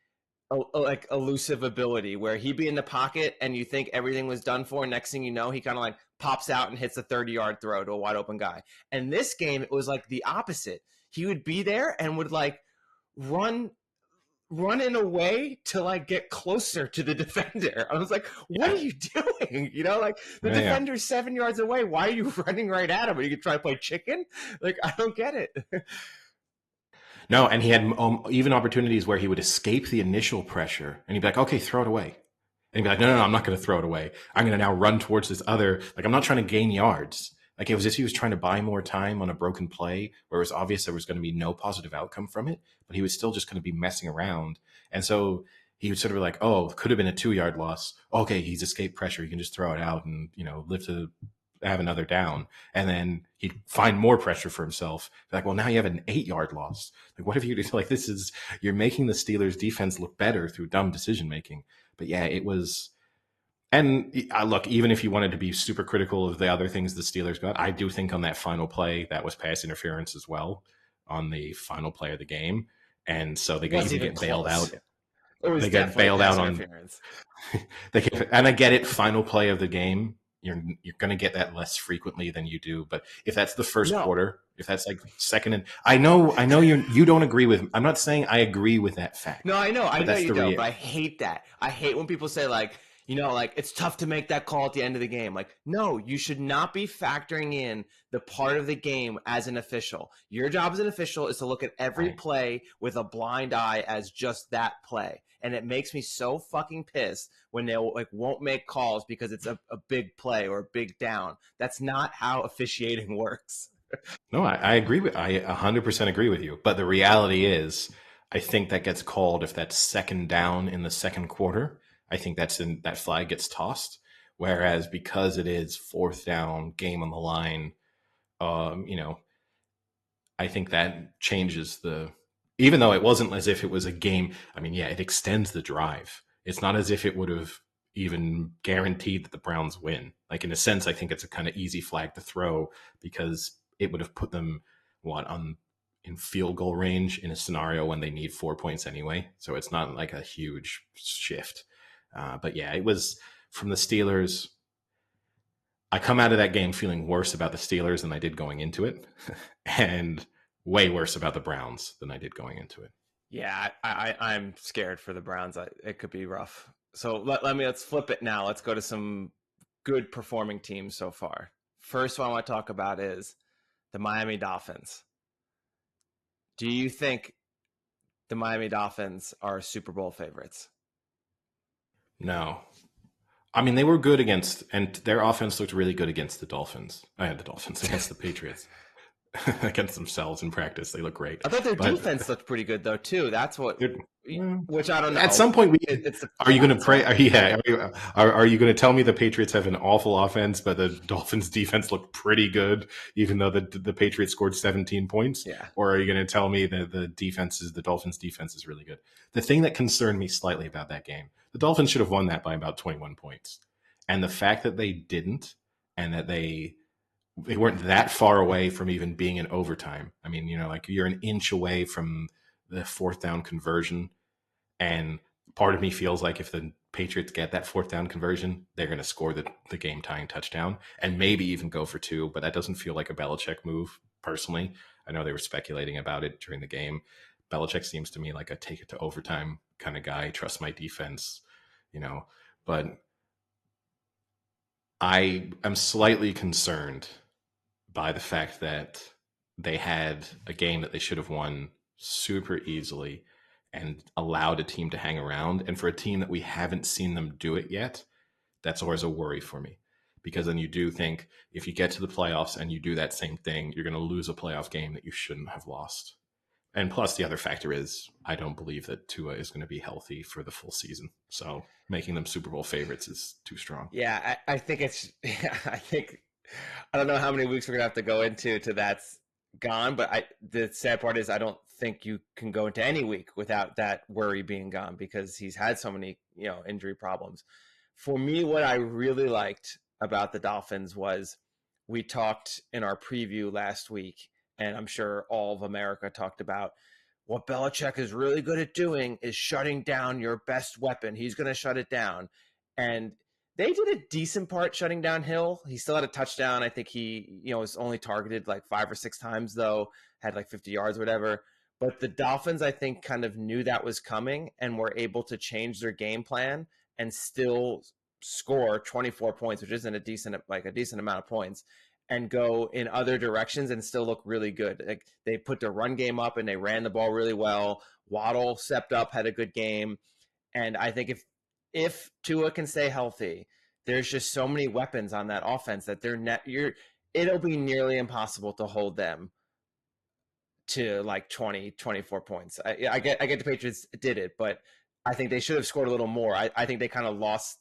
elusive ability where he'd be in the pocket and you think everything was done for. Next thing you know, he kind of like pops out and hits a 30-yard throw to a wide open guy. And this game, it was like the opposite. He would be there and would like run in a way to like get closer to the defender. I was like, what are you doing? Like the defender's 7 yards away. Why are you running right at him? Are you gonna try to play chicken? Like, I don't get it. No, and he had even opportunities where he would escape the initial pressure and he'd be like, okay, throw it away. And he'd be like, no, I'm not going to throw it away. I'm going to now run towards this other, like, I'm not trying to gain yards. Like, it was as if he was trying to buy more time on a broken play where it was obvious there was going to be no positive outcome from it, but he was still just going to be messing around. And so he would sort of be like, oh, it could have been a 2-yard loss. Okay, he's escaped pressure. He can just throw it out and, live to have another down. And then he'd find more pressure for himself. Like, well, now you have an 8-yard loss. Like, what have you, like, you're making the Steelers defense look better through dumb decision making. But yeah, it was. And look, even if you wanted to be super critical of the other things the Steelers got, I do think on that final play, that was pass interference as well on the final play of the game. And so they even get bailed out. They get bailed out on. And I get it. Final play of the game. You're going to get that less frequently than you do. But if that's the first quarter, if that's like second, and I know you don't agree with. I'm not saying I agree with that fact. No, I know you don't. But I hate that. I hate when people say like, like it's tough to make that call at the end of the game. Like, no, you should not be factoring in the part of the game as an official. Your job as an official is to look at every play with a blind eye as just that play. And it makes me so fucking pissed when they like won't make calls because it's a big play or a big down. That's not how officiating works. No, I agree I 100% agree with you. But the reality is, I think that gets called if that's second down in the second quarter. I think that flag gets tossed. Whereas because it is fourth down, game on the line, I think that changes even though it wasn't as if it was a game. I mean, yeah, it extends the drive. It's not as if it would have even guaranteed that the Browns win. Like, in a sense, I think it's a kind of easy flag to throw because it would have put them in field goal range in a scenario when they need 4 points anyway. So it's not like a huge shift. But yeah, it was from the Steelers. I come out of that game feeling worse about the Steelers than I did going into it, and way worse about the Browns than I did going into it. Yeah, I'm scared for the Browns. It could be rough. So let's flip it now. Let's go to some good performing teams so far. First one I want to talk about is the Miami Dolphins. Do you think the Miami Dolphins are Super Bowl favorites? No. I mean, they were good against, and their offense looked really good against the Dolphins. Against the Patriots. against themselves in practice. They look great. I thought their But defense looked pretty good though too. That's what, which I don't at know. some point, It's the are you going to playoffs, pray? right? Are you going to tell me the Patriots have an awful offense, but the Dolphins defense looked pretty good, even though the Patriots scored 17 points? Yeah. Or are you going to tell me that the Dolphins defense is really good? The thing that concerned me slightly about that game, the Dolphins should have won that by about 21 points. And the fact that they didn't, and that they weren't that far away from even being in overtime. I mean, like you're an inch away from the fourth down conversion. And part of me feels like if the Patriots get that fourth down conversion, they're going to score the game tying touchdown and maybe even go for two. But that doesn't feel like a Belichick move, personally. I know they were speculating about it during the game. Belichick seems to me like a take it to overtime kind of guy, trust my defense, but I am slightly concerned by the fact that they had a game that they should have won super easily and allowed a team to hang around. And for a team that we haven't seen them do it yet, that's always a worry for me. Because then you do think if you get to the playoffs and you do that same thing, you're going to lose a playoff game that you shouldn't have lost. And plus, the other factor is I don't believe that Tua is going to be healthy for the full season. So making them Super Bowl favorites is too strong. Yeah, I think I don't know how many weeks we're gonna have to go into that's gone, but the sad part is I don't think you can go into any week without that worry being gone because he's had so many injury problems. For me, what I really liked about the Dolphins was we talked in our preview last week, and I'm sure all of America talked about what Belichick is really good at doing is shutting down your best weapon. He's going to shut it down. And they did a decent part shutting down Hill. He still had a touchdown. I think he, was only targeted like 5 or 6 times though, had like 50 yards, whatever. But the Dolphins, I think, kind of knew that was coming and were able to change their game plan and still score 24 points, which isn't a decent amount of points, and go in other directions and still look really good. Like they put their run game up and they ran the ball really well. Waddle stepped up, had a good game. And I think if Tua can stay healthy, there's just so many weapons on that offense that it'll be nearly impossible to hold them to like 20, 24 points. I get the Patriots did it, but I think they should have scored a little more. I think they kind of lost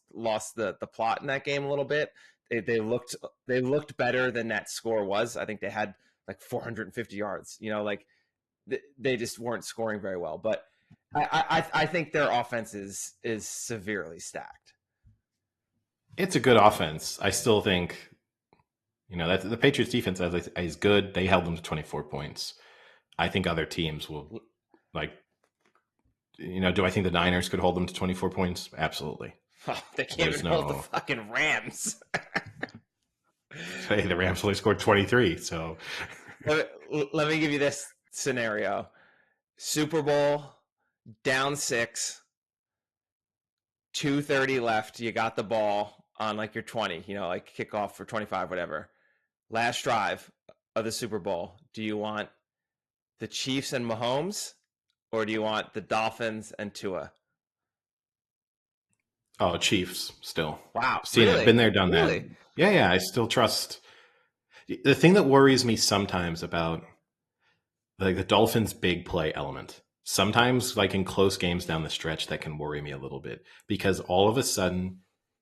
the plot in that game a little bit. They looked better than that score was. I think they had like 450 yards. They just weren't scoring very well. But I think their offense is severely stacked. It's a good offense. I still think, that the Patriots defense is good. They held them to 24 points. I think other teams will do I think the Niners could hold them to 24 points? Absolutely. Oh, they can't even hold the fucking Rams. Hey, the Rams only scored 23. So let me give you this scenario. Super Bowl, down 6, 2:30 left. You got the ball on like your 20, like kickoff for 25, whatever. Last drive of the Super Bowl. Do you want the Chiefs and Mahomes, or do you want the Dolphins and Tua? Oh, Chiefs still. Wow. Seen really? it. Been there, done really? that. Yeah. I still trust. The thing that worries me sometimes about like the Dolphins' big play element, sometimes like in close games down the stretch, that can worry me a little bit because all of a sudden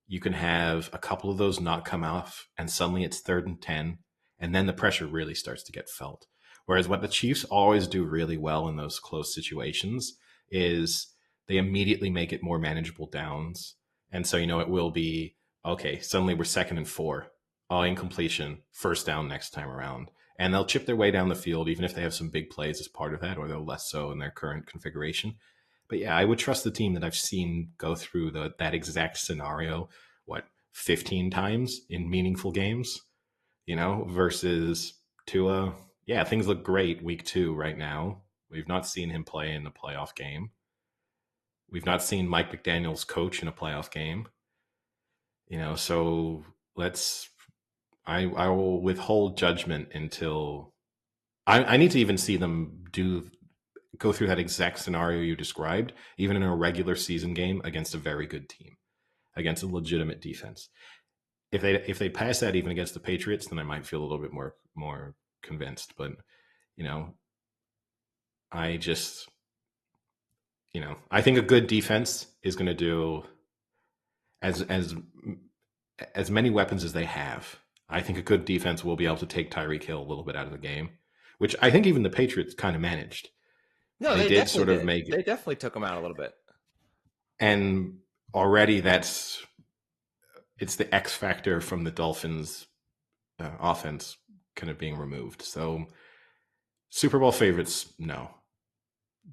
you can have a couple of those not come off and suddenly it's 3rd and 10 and then the pressure really starts to get felt. Whereas what the Chiefs always do really well in those close situations is they immediately make it more manageable downs. And so, it will be, okay, suddenly we're 2nd and 4, all incompletion, 1st down next time around. And they'll chip their way down the field, even if they have some big plays as part of that, or they're less so in their current configuration. But yeah, I would trust the team that I've seen go through that exact scenario, 15 times in meaningful games, versus Tua. Yeah, things look great week 2 right now. We've not seen him play in a playoff game. We've not seen Mike McDaniel's coach in a playoff game. So I will withhold judgment until I need to even see them go through that exact scenario you described, even in a regular season game against a very good team, against a legitimate defense. If they pass that even against the Patriots, then I might feel a little bit more convinced. But you know, I just I think a good defense is going to do as many weapons as they have. I think a good defense will be able to take Tyreek Hill a little bit out of the game, which I think even the Patriots kind of managed. No, They they did definitely sort of did. make it, They definitely took him out a little bit. and already it's the X factor from the Dolphins offense kind of being removed. So Super Bowl favorites, no.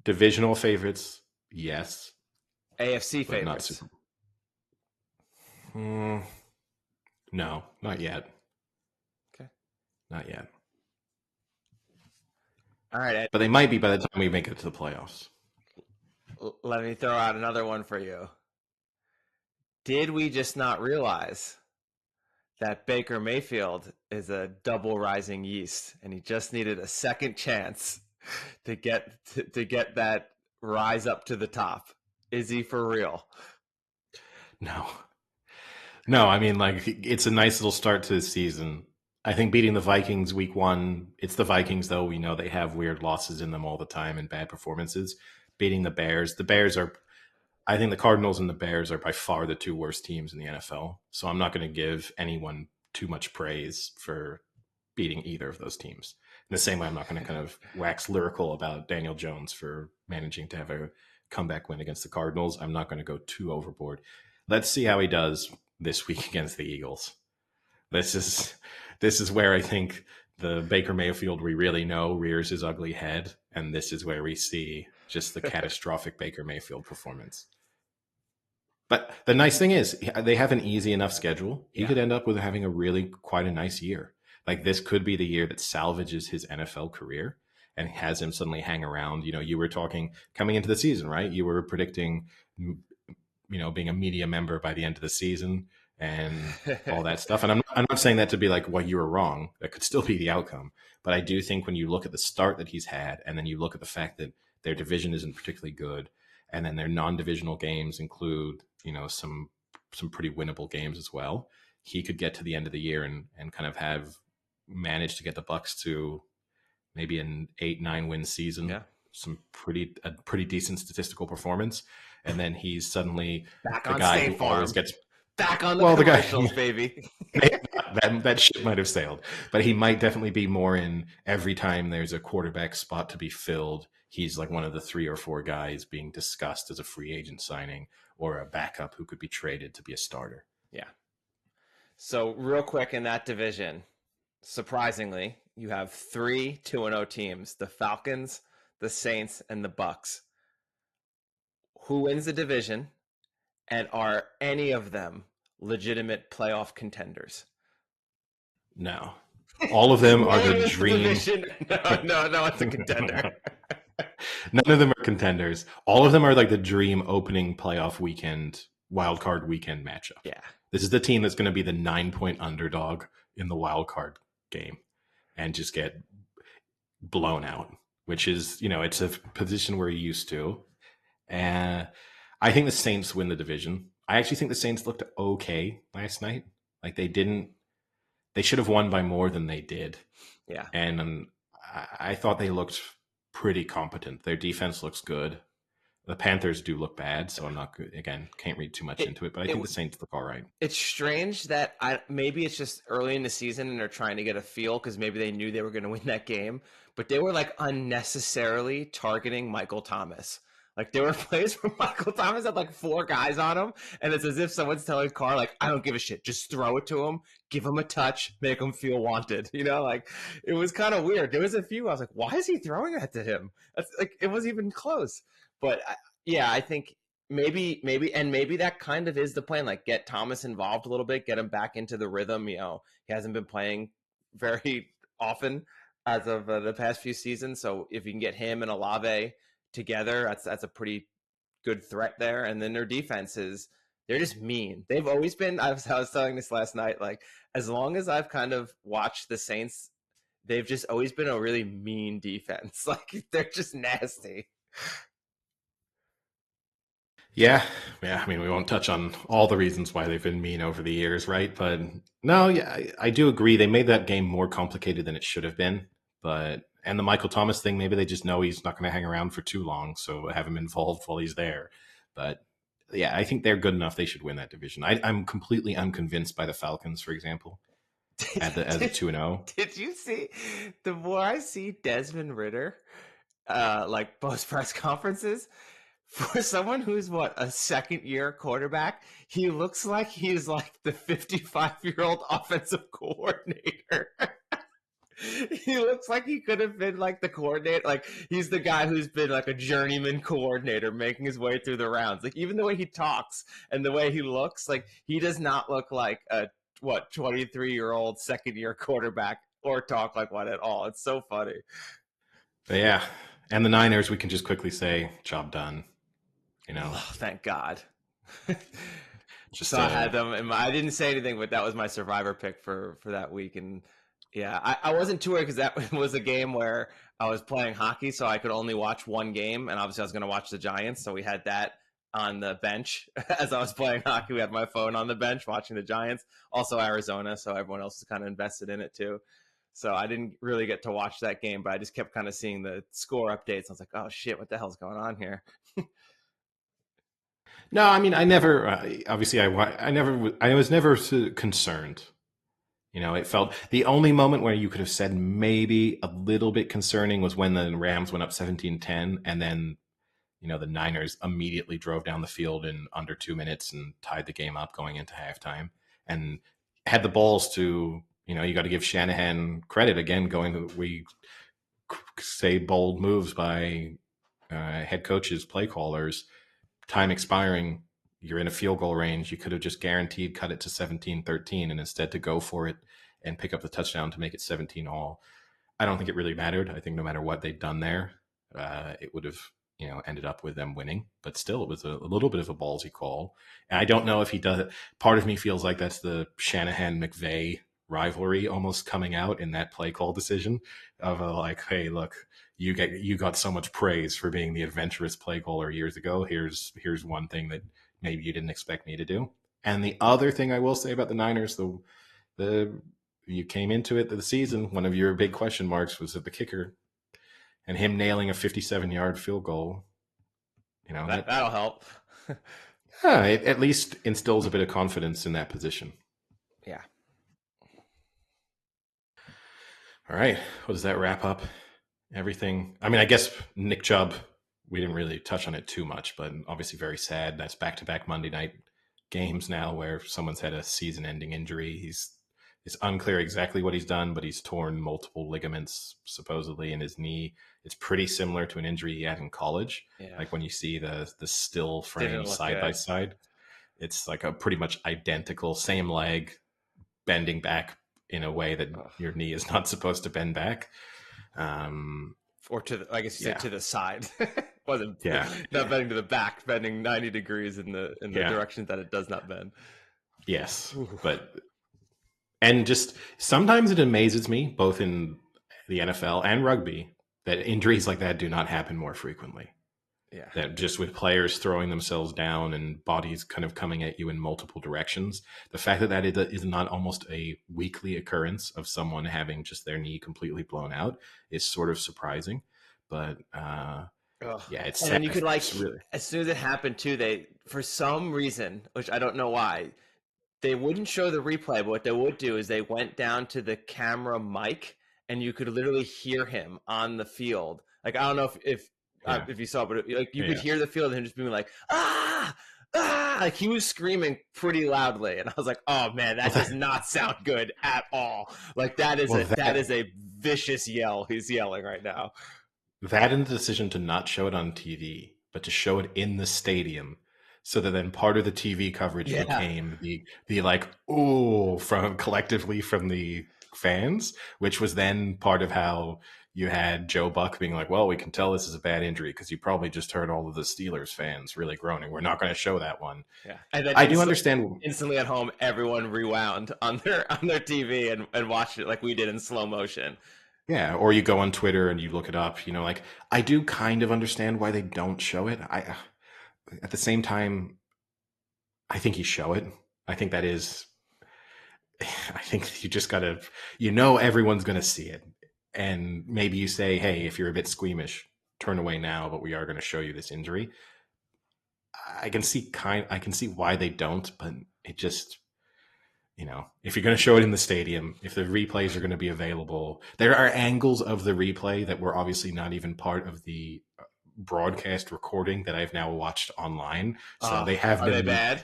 Divisional favorites, yes, AFC but not favorites. Super Bowl. No, not yet. Okay. Not yet. All right, Ed, But they might be by the time we make it to the playoffs. let me throw out another one for you. Did we just not realize that Baker Mayfield is a double rising yeast, and he just needed a second chance to get that rise up to the top? Is he for real? No. No, I mean, like, it's a nice little start to the season. I think beating the Vikings week 1, it's the Vikings, though. We know they have weird losses in them all the time and bad performances. Beating the Bears I think the Cardinals and the Bears are by far the two worst teams in the NFL. So I'm not going to give anyone too much praise for beating either of those teams. In the same way, I'm not going to kind of wax lyrical about Daniel Jones for managing to have a comeback win against the Cardinals. I'm not going to go too overboard. Let's see how he does this week against the Eagles. This is where I think the Baker Mayfield we really know rears his ugly head, and this is where we see just the catastrophic Baker Mayfield performance. But the nice thing is they have an easy enough schedule. He could end up with having quite a nice year. Like, this could be the year that salvages his NFL career and has him suddenly hang around. You were talking coming into the season, right? You were predicting, being a media member by the end of the season and all that stuff. And I'm not saying that to be like, well, you were wrong. That could still be the outcome. But I do think when you look at the start that he's had, and then you look at the fact that their division isn't particularly good, and then their non-divisional games include, some pretty winnable games as well, he could get to the end of the year and kind of have managed to get the Bucs to maybe an 8-9 win season. Yeah. A pretty decent statistical performance. And then he's suddenly back the on guy State who Farm. always gets back on the commercials, baby. that ship might have sailed, but he might definitely be more in every time there's a quarterback spot to be filled. He's like one of the 3 or 4 guys being discussed as a free agent signing or a backup who could be traded to be a starter. Yeah. So real quick in that division, surprisingly, you have 3 2-0 teams: the Falcons, the Saints, and the Bucs. Who wins the division, and are any of them legitimate playoff contenders? No. All of them are the dream. No, it's a contender. None of them are contenders. All of them are like the dream opening playoff weekend, wild card weekend matchup. Yeah. This is the team that's going to be the 9-point underdog in the wild card game and just get blown out, which is, it's a position we're used to. And I think the Saints win the division. I actually think the Saints looked okay last night. Like, they should have won by more than they did. Yeah. And I thought they looked pretty competent. Their defense looks good. The Panthers do look bad, so I'm not, can't read too much into it, but I think the Saints look all right. It's strange that maybe it's just early in the season and they're trying to get a feel because maybe they knew they were going to win that game, but they were like unnecessarily targeting Michael Thomas. Like, there were plays where Michael Thomas had like 4 guys on him, and it's as if someone's telling Carr, like, I don't give a shit. Just throw it to him, give him a touch, make him feel wanted. Like, it was kind of weird. There was a few I was like, why is he throwing that to him? That's like, it wasn't even close. But I think maybe that kind of is the plan. Like, get Thomas involved a little bit, get him back into the rhythm. He hasn't been playing very often as of the past few seasons. So if you can get him and Olave together, that's a pretty good threat there. And then their defenses, they're just mean. They've always been, I was telling this last night, like, as long as I've kind of watched the Saints, they've just always been a really mean defense. Like, they're just nasty. Yeah. I mean, we won't touch on all the reasons why they've been mean over the years, right? But no, yeah, I do agree. They made that game more complicated than it should have been. And the Michael Thomas thing, maybe they just know he's not going to hang around for too long, so have him involved while he's there. But yeah, I think they're good enough. They should win that division. I'm completely unconvinced by the Falcons, for example, as a 2-0. Did you see? The more I see Desmond Ritter, like post press conferences, for someone who's a second year quarterback, he looks like he's like the 55-year-old offensive coordinator. He looks like he could have been like the coordinator. Like he's the guy who's been like a journeyman coordinator making his way through the rounds. Like even the way he talks and the way he looks, like he does not look like a 23-year-old second year quarterback or talk like one at all. It's so funny. But yeah. And the Niners, we can just quickly say, job done. Oh, thank God. Just so I had them, and I didn't say anything, but that was my survivor pick for that week. And yeah, I wasn't too worried because that was a game where I was playing hockey, so I could only watch one game, and obviously I was going to watch the Giants, so we had that on the bench as I was playing hockey. We had my phone on the bench watching the Giants, also Arizona, so everyone else was kind of invested in it too. So I didn't really get to watch that game, but I just kept kind of seeing the score updates. I was like, oh shit, what the hell's going on here? No, I mean, I never. Obviously, I was never concerned. It felt the only moment where you could have said maybe a little bit concerning was when the Rams went up 17-10, and then the Niners immediately drove down the field in under 2 minutes and tied the game up going into halftime, and had the balls to. You got to give Shanahan credit again. We say bold moves by head coaches, play callers. Time expiring, you're in a field goal range. You could have just guaranteed cut it to 17-13 and instead to go for it and pick up the touchdown to make it 17 all. I don't think it really mattered. I think no matter what they'd done there, it would have ended up with them winning. But still, it was a little bit of a ballsy call. And I don't know if he does it. Part of me feels like that's the Shanahan-McVay rivalry almost coming out in that play call decision of like, hey, look, you got so much praise for being the adventurous play caller years ago. Here's one thing that maybe you didn't expect me to do. And the other thing I will say about the Niners, you came into it the season, one of your big question marks was at the kicker, and him nailing a 57-yard field goal. That'll help. It at least instills a bit of confidence in that position. Yeah. All right. Well, does that wrap up everything? I mean, I guess Nick Chubb, we didn't really touch on it too much, but obviously very sad. That's back-to-back Monday night games now where someone's had a season-ending injury. It's unclear exactly what he's done, but he's torn multiple ligaments supposedly in his knee. It's pretty similar to an injury he had in college. Yeah. Like when you see the still frame side by side, it's like a pretty much identical, same leg, bending back in a way that your knee is not supposed to bend back. Or to the, I guess you said to the side. Wasn't not bending to the back, bending 90 degrees in the direction that it does not bend. Yes. And just sometimes it amazes me, both in the NFL and rugby, that injuries like that do not happen more frequently. Yeah. That just with players throwing themselves down and bodies kind of coming at you in multiple directions, the fact that is not almost a weekly occurrence of someone having just their knee completely blown out is sort of surprising. But it's sad. And you could really... as soon as it happened too, they for some reason, which I don't know why, they wouldn't show the replay, but what they would do is they went down to the camera mic and you could literally hear him on the field. Like, I don't know if you saw, but like you could hear the field and him just being like, like he was screaming pretty loudly. And I was like, oh man, that does not sound good at all. Like that is a vicious yell he's yelling right now. That and the decision to not show it on TV, but to show it in the stadium. So that then part of the TV coverage became the like, collectively from the fans, which was then part of how you had Joe Buck being like, well, we can tell this is a bad injury because you probably just heard all of the Steelers fans really groaning. We're not going to show that one. Yeah. And then I do understand. Instantly at home, everyone rewound on their TV and watched it like we did in slow motion. Yeah. Or you go on Twitter and you look it up, like I do kind of understand why they don't show it. At the same time, I think you show it. I think you just got to, everyone's going to see it. and maybe you say, hey, if you're a bit squeamish, turn away now, but we are going to show you this injury. I can see why they don't, but it just, if you're going to show it in the stadium, if the replays are going to be available, there are angles of the replay that were obviously not even part of the broadcast recording that I've now watched online. So they have been, are they bad?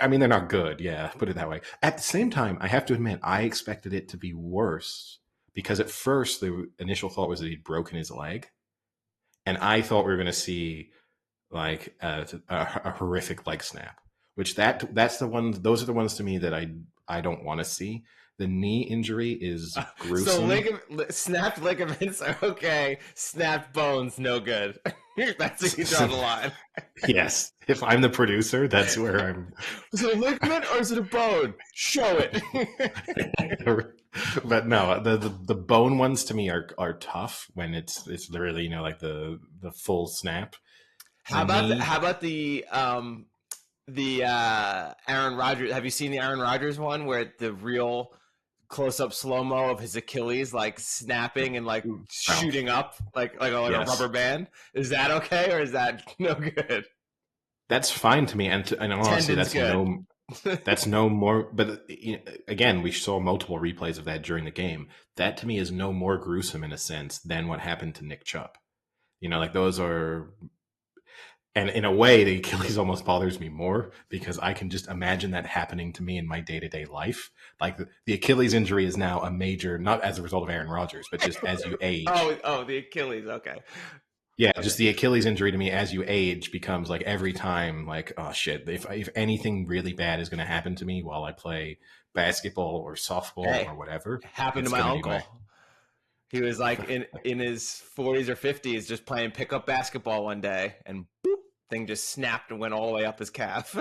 I mean, they're not good. Yeah, put it that way. At the same time, I have to admit, I expected it to be worse because at first the initial thought was that he'd broken his leg. And I thought we were going to see like a horrific leg snap, which that's the one. Those are the ones to me that I don't want to see. The knee injury is gruesome. So snapped ligaments are okay. Snapped bones, no good. That's where you draw the line. Yes. If I'm the producer, that's where I'm. Is it a ligament or is it a bone? Show it. But no, the bone ones to me are tough when it's literally, like the full snap. How about the Aaron Rodgers? Have you seen the Aaron Rodgers one where the real close-up slow-mo of his Achilles like snapping and like shooting up like a rubber band? Is that okay or is that no good? That's fine to me, and honestly, that's no more. But again, we saw multiple replays of that during the game. That to me is no more gruesome in a sense than what happened to Nick Chubb. Like those are. And in a way, the Achilles almost bothers me more because I can just imagine that happening to me in my day-to-day life. Like the Achilles injury is now a major, not as a result of Aaron Rodgers, but just as you age. Oh, the Achilles. Okay. Yeah, just the Achilles injury to me as you age becomes like every time like, oh shit, if anything really bad is going to happen to me while I play basketball or softball or whatever. Happened to my uncle. He was like in his 40s or 50s just playing pickup basketball one day and boop, thing just snapped and went all the way up his calf.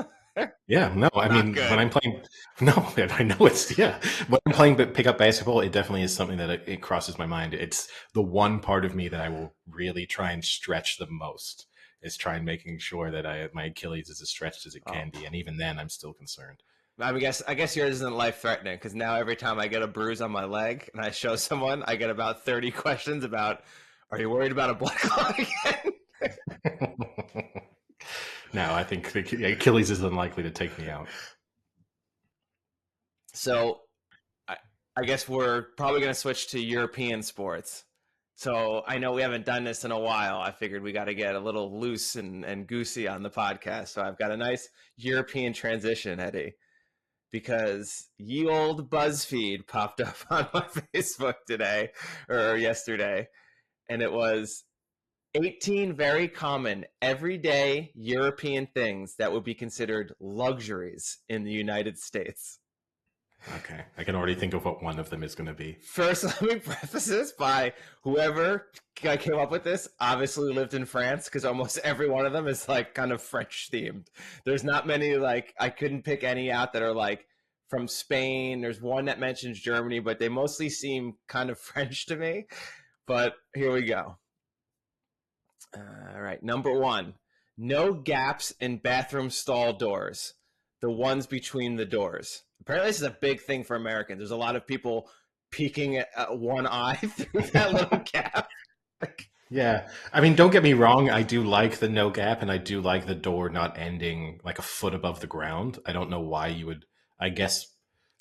Yeah, no, I mean, when I'm playing, no, I know when I'm playing pickup basketball, it definitely is something that it crosses my mind. It's the one part of me that I will really try and stretch the most is try and making sure that my Achilles is as stretched as it can be. And even then I'm still concerned. I guess yours isn't life threatening because now every time I get a bruise on my leg and I show someone, I get about 30 questions about, are you worried about a blood clot again? No, I think Achilles is unlikely to take me out. So I guess we're probably going to switch to European sports. So I know we haven't done this in a while. I figured we got to get a little loose and goosey on the podcast. So I've got a nice European transition, Eddie, because ye old BuzzFeed popped up on my Facebook today or yesterday. And it was 18 very common everyday European things that would be considered luxuries in the United States. Okay, I can already think of what one of them is going to be. First, let me preface this by whoever came up with this obviously lived in France because almost every one of them is like kind of French themed. There's not many, like I couldn't pick any out that are like from Spain. There's one that mentions Germany, but they mostly seem kind of French to me. But here we go. All right, number one, no gaps in bathroom stall doors, the ones between the doors. Apparently this is a big thing for Americans. There's a lot of people peeking at one eye through that little gap. Yeah, I mean, don't get me wrong. I do like the no gap, and I do like the door not ending like a foot above the ground. I don't know why you would. I guess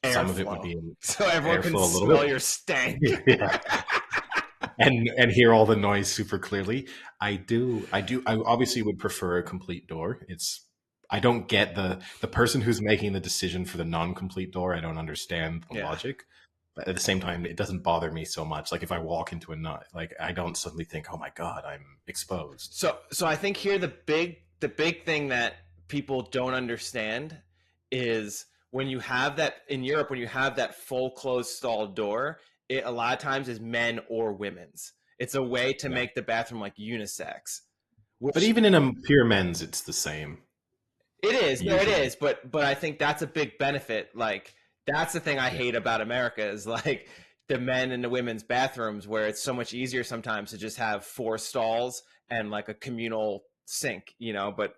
some of it would be so everyone can smell your stank. Yeah. And hear all the noise super clearly. I obviously would prefer a complete door. I don't get the person who's making the decision for the non-complete door. I don't understand the logic, but at the same time, it doesn't bother me so much. Like if I walk into a nut, like I don't suddenly think, oh my God, I'm exposed. So I think here the big thing that people don't understand is when you have that in Europe, when you have that full closed stall door, it a lot of times is men or women's. It's a way to make the bathroom like unisex. But even in a pure men's, it's the same. It is. No, it is. But I think that's a big benefit. Like that's the thing I hate about America is like the men and the women's bathrooms where it's so much easier sometimes to just have 4 stalls and like a communal sink, but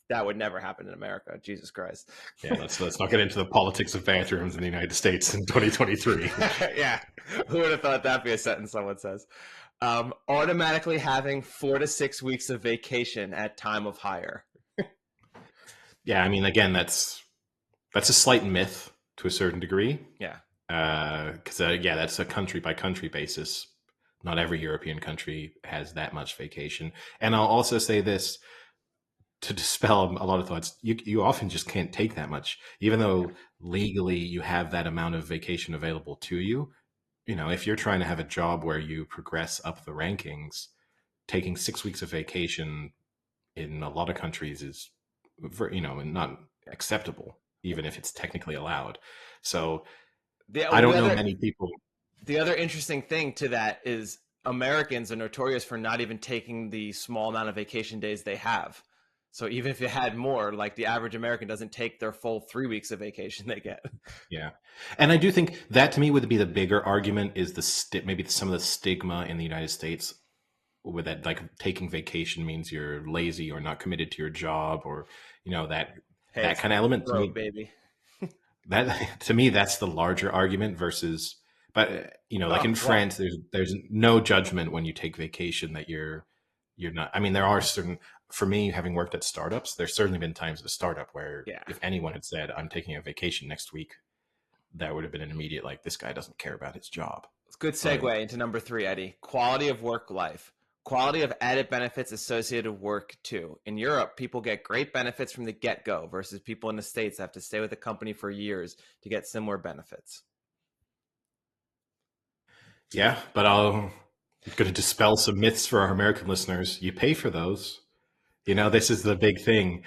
That would never happen in America. Jesus Christ. Yeah, let's not get into the politics of bathrooms in the United States in 2023. Yeah. Who would have thought that'd be a sentence someone says? Automatically having 4 to 6 weeks of vacation at time of hire. Yeah, I mean, again, that's a slight myth to a certain degree. Yeah. Because that's a country by country basis. Not every European country has that much vacation. And I'll also say this to dispel a lot of thoughts. You often just can't take that much, even though legally you have that amount of vacation available to you. If you're trying to have a job where you progress up the rankings, taking 6 weeks of vacation in a lot of countries is, not acceptable, even if it's technically allowed. So I don't know many people. The other interesting thing to that is Americans are notorious for not even taking the small amount of vacation days they have. So even if you had more, like the average American doesn't take their full 3 weeks of vacation they get. Yeah. And I do think that to me would be the bigger argument is maybe some of the stigma in the United States with that, like taking vacation means you're lazy or not committed to your job, or, that kind of element. Road, baby. That to me, that's the larger argument versus, but like in France, there's no judgment when you take vacation that you're not. I mean, there are certain, for me, having worked at startups, there's certainly been times at a startup where if anyone had said, I'm taking a vacation next week, that would have been an immediate, like, this guy doesn't care about his job. It's a good segue into number 3, Eddie. Quality of work life. Quality of added benefits associated with work too. In Europe, people get great benefits from the get-go versus people in the States that have to stay with the company for years to get similar benefits. Yeah, but I'm going to dispel some myths for our American listeners. You pay for those. This is the big thing.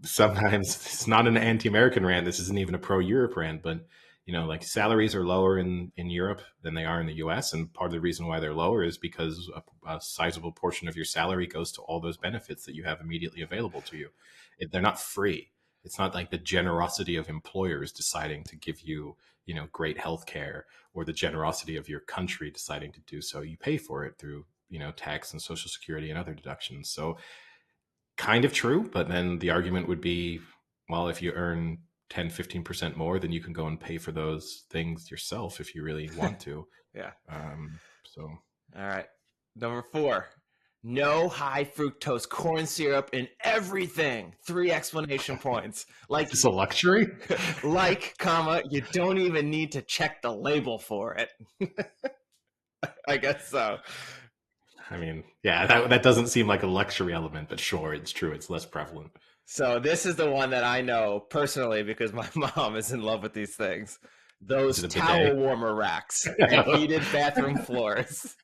Sometimes it's not an anti-American rant. This isn't even a pro-Europe rant, but like salaries are lower in Europe than they are in the US. And part of the reason why they're lower is because a sizable portion of your salary goes to all those benefits that you have immediately available to you. They're not free. It's not like the generosity of employers deciding to give you, great health care, or the generosity of your country deciding to do so. You pay for it through, tax and Social Security and other deductions. So kind of true, but then the argument would be, well, if you earn 10, 15% more, then you can go and pay for those things yourself if you really want to. Yeah. All right. Number 4, no high fructose corn syrup in everything. 3 explanation points. Like, it's a luxury. You don't even need to check the label for it. I guess so. I mean, yeah, that doesn't seem like a luxury element, but sure, it's true. It's less prevalent. So this is the one that I know personally because my mom is in love with these things. Those towel warmer racks and heated bathroom floors.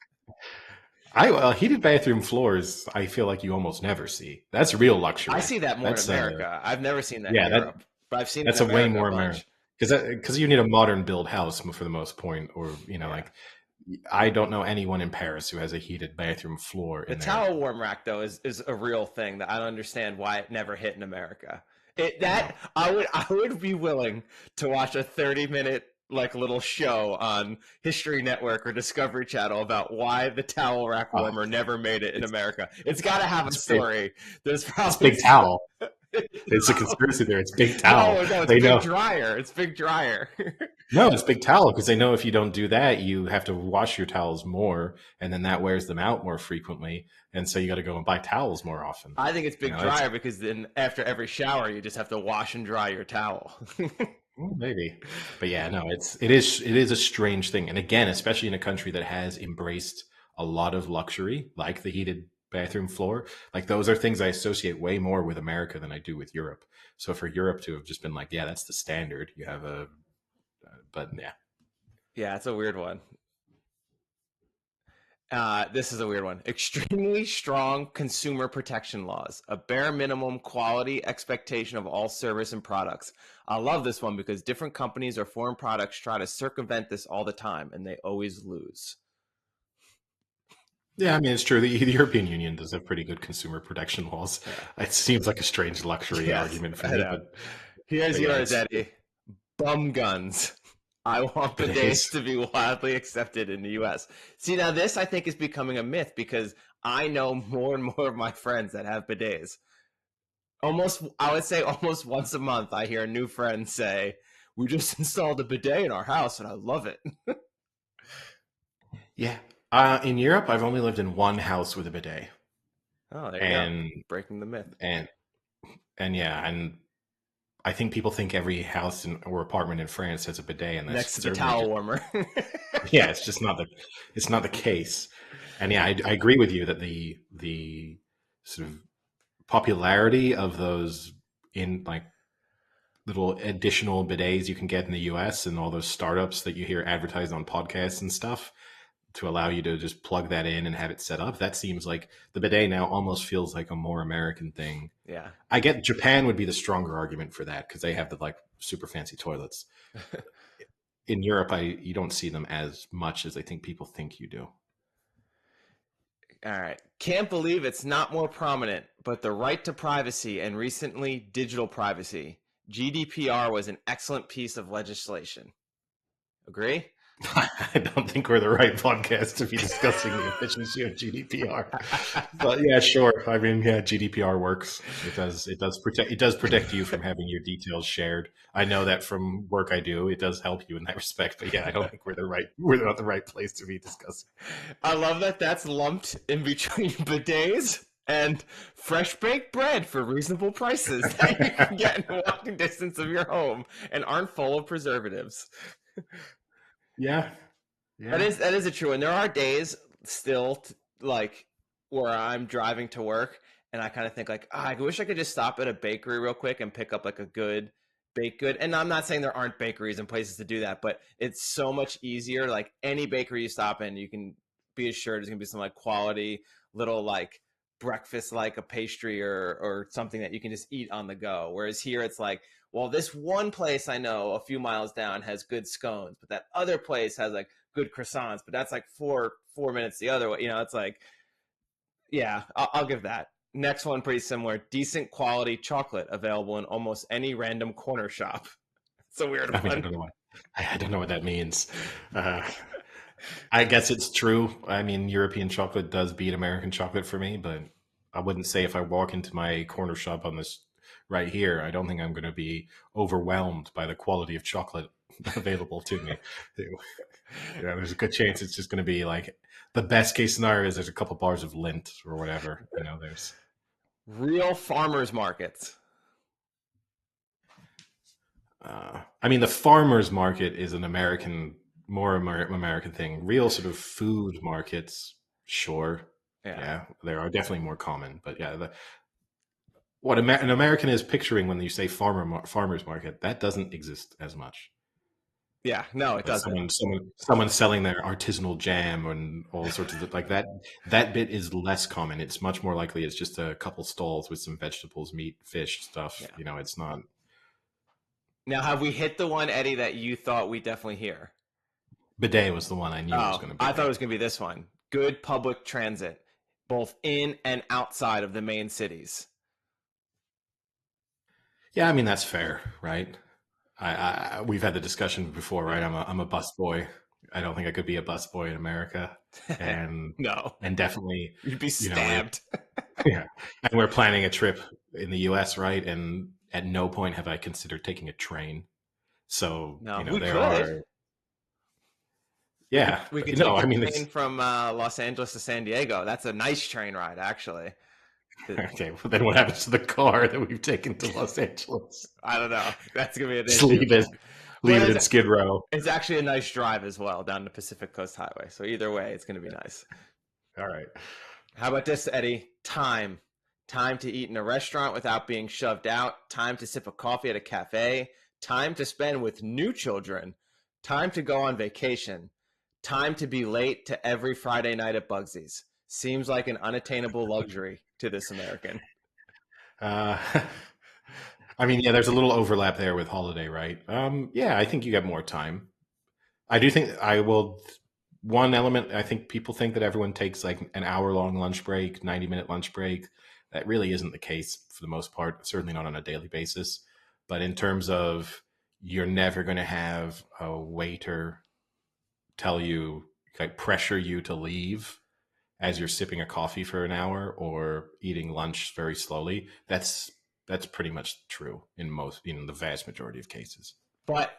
Heated bathroom floors, I feel like you almost never see. That's real luxury. I see that more in America. I've never seen that in Europe, but I've seen that's it in America way more American. Because you need a modern build house for the most point, or like. I don't know anyone in Paris who has a heated bathroom floor. The towel warm rack, though, is a real thing that I don't understand why it never hit in America. I would be willing to watch a 30-minute like little show on History Network or Discovery Channel about why the towel rack warmer never made it in America. It's got to have a story. There's probably Big Towel. It's a conspiracy there. It's Big Towel. No, it's Big Dryer. It's Big Dryer. No, it's Big Towel because they know if you don't do that, you have to wash your towels more, and then that wears them out more frequently, and so you got to go and buy towels more often. I think it's Big Dryer because then after every shower, you just have to wash and dry your towel. Well, maybe, but yeah, no, it is a strange thing, and again, especially in a country that has embraced a lot of luxury, like the heated bathroom floor, like those are things I associate way more with America than I do with Europe. So for Europe to have just been like, yeah, that's the standard. You have but yeah, it's a weird one. This is a weird one. Extremely strong consumer protection laws, a bare minimum quality expectation of all service and products. I love this one because different companies or foreign products try to circumvent this all the time, and they always lose. Yeah, I mean, it's true. The European Union does have pretty good consumer protection laws. Yeah. It seems like a strange luxury argument for me. But here's yours, Eddie. Bum guns. I want bidets to be widely accepted in the U.S. See, now this, I think, is becoming a myth because I know more and more of my friends that have bidets. I would say almost once a month, I hear a new friend say, "We just installed a bidet in our house, and I love it." Yeah. In Europe, I've only lived in one house with a bidet, Oh, there you go, and breaking the myth. and and yeah, and I think people think every house or apartment in France has a bidet, and that's Next to the certainly towel just warmer. yeah, it's not the case. And yeah, I agree with you that the sort of popularity of those in like little additional bidets you can get in the US and all those startups that you hear advertised on podcasts and stuff to allow you to just plug that in and have it set up. That seems like the bidet now almost feels like a more American thing. Yeah. I get Japan would be the stronger argument for that because they have the like super fancy toilets. In Europe, you don't see them as much as I think people think you do. All right. Can't believe it's not more prominent, but the right to privacy and recently digital privacy. GDPR was an excellent piece of legislation. Agree? I don't think we're the right podcast to be discussing the efficiency of GDPR. But yeah, sure. I mean, yeah, GDPR works. It does. It does protect you from having your details shared. I know that from work I do. It does help you in that respect. But yeah, I don't think we're not the right place to be discussing. I love that that's lumped in between bidets and fresh baked bread for reasonable prices that you can get in walking distance of your home and aren't full of preservatives. Yeah, yeah. That is a true. And there are days still like where I'm driving to work and I kind of think like, I wish I could just stop at a bakery real quick and pick up like a good baked good. And I'm not saying there aren't bakeries and places to do that, but it's so much easier. Like any bakery you stop in, you can be assured there's gonna be some like quality little like breakfast like a pastry or something that you can just eat on the go. Whereas here it's like, well, this one place I know a few miles down has good scones, but that other place has like good croissants, but that's like four minutes the other way. You know, it's like, yeah, I'll give that. Next one, pretty similar. Decent quality chocolate available in almost any random corner shop. It's a weird I mean, one. I don't know what that means. Uh, I guess it's true. I mean, European chocolate does beat American chocolate for me, but I wouldn't say if I walk into my corner shop on this right here, I don't think I'm going to be overwhelmed by the quality of chocolate available to me. Yeah, there's a good chance it's just going to be like the best case scenario is there's a couple bars of lint or whatever. You know, there's Real farmers markets. I mean, the farmers market is an American thing. Real sort of food markets, sure, Yeah. yeah, they are definitely more common. But yeah, what an American is picturing when you say farmers market, that doesn't exist as much. Yeah. No, it Like doesn't. someone selling their artisanal jam and all sorts of like that. That bit is less common. It's much more likely it's just a couple stalls with some vegetables, meat, fish stuff. Yeah. You know, it's not. Now, have we hit the one, Eddie, that you thought we definitely hear? Bidet was the one I knew was Oh, going to be I thought it right. was going to be this one. Good public transit, both in and outside of the main cities. Yeah, I mean that's fair, right? We've had the discussion before, right? I'm a bus boy. I don't think I could be a bus boy in America, and No, definitely, you'd be you know, we stabbed. yeah, and we're planning a trip in the U.S., right? And at no point have I considered taking a train. So No, we there could. are, yeah, We could no, take I the mean train it's from Los Angeles to San Diego. That's a nice train ride, actually. okay. Well, then what happens to the car that we've taken to Los Angeles? I don't know. That's gonna be an Just issue. leave But it in Skid Row. it's actually a nice drive as well down the Pacific Coast Highway. So either way, it's gonna be nice. All right. How about this, Eddie? Time. Time to eat in a restaurant without being shoved out. Time to sip a coffee at a cafe. Time to spend with new children. Time to go on vacation. Time to be late to every Friday night at Bugsy's. Seems like an unattainable luxury to this American. Uh, I mean, yeah, there's a little overlap there with holiday, right? Yeah, I think you get more time. I do think I will. One element, I think people think that everyone takes like an hour long lunch break, 90-minute lunch break. That really isn't the case for the most part, certainly not on a daily basis. But in terms of you're never going to have a waiter tell you, like, pressure you to leave as you're sipping a coffee for an hour or eating lunch very slowly. That's pretty much true in most, the vast majority of cases. But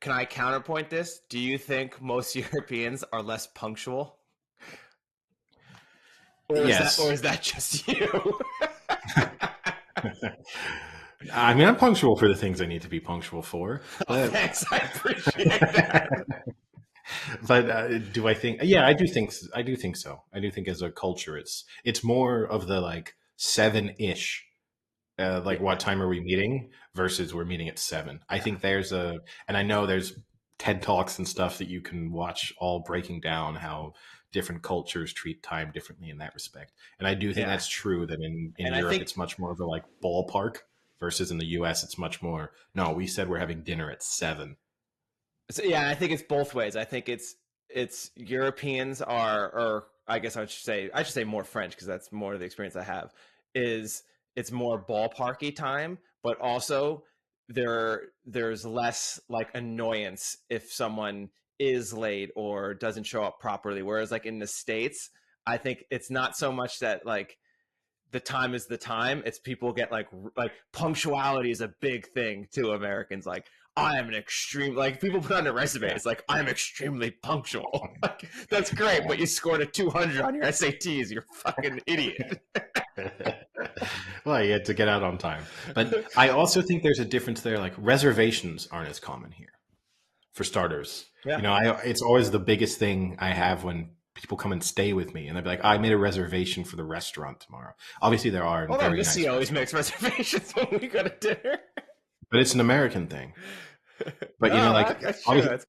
can I counterpoint this? Do you think most Europeans are less punctual? Or Yes. is that just you? I mean, I'm punctual for the things I need to be punctual for. Oh, But, thanks. I appreciate that. but do I think? Yeah, I do think. I do think so. I do think as a culture, it's more of the like 7-ish. Like Yeah. what time are we meeting versus we're meeting at 7. I think and I know there's TED Talks and stuff that you can watch all breaking down how different cultures treat time differently in that respect. And I do think Yeah. that's true that in And I Europe, think it's much more of a like ballpark versus in the US, it's much more, no, we said we're having dinner at 7. so, yeah, I think it's both ways. I think it's Europeans are, or I guess I should say more French because that's more of the experience I have. Is it's more ballparky time, but also there's less like annoyance if someone is late or doesn't show up properly. Whereas like in the States, I think it's not so much that like the time is the time. It's people get like punctuality is a big thing to Americans. Like I am an extreme like people put on their Yeah. resumes like I'm extremely punctual. Like, that's great, but you scored a 200 on your SATs. You're a fucking idiot. Well, you had to get out on time. But I also think there's a difference there. Like reservations aren't as common here, for starters. Yeah. It's always the biggest thing I have when people come and stay with me, and they'll be like, I made a reservation for the restaurant tomorrow. Obviously, there are Although very nice Missy always restaurants, makes reservations when we go to dinner. but it's an American thing. But No, like that's true. obviously,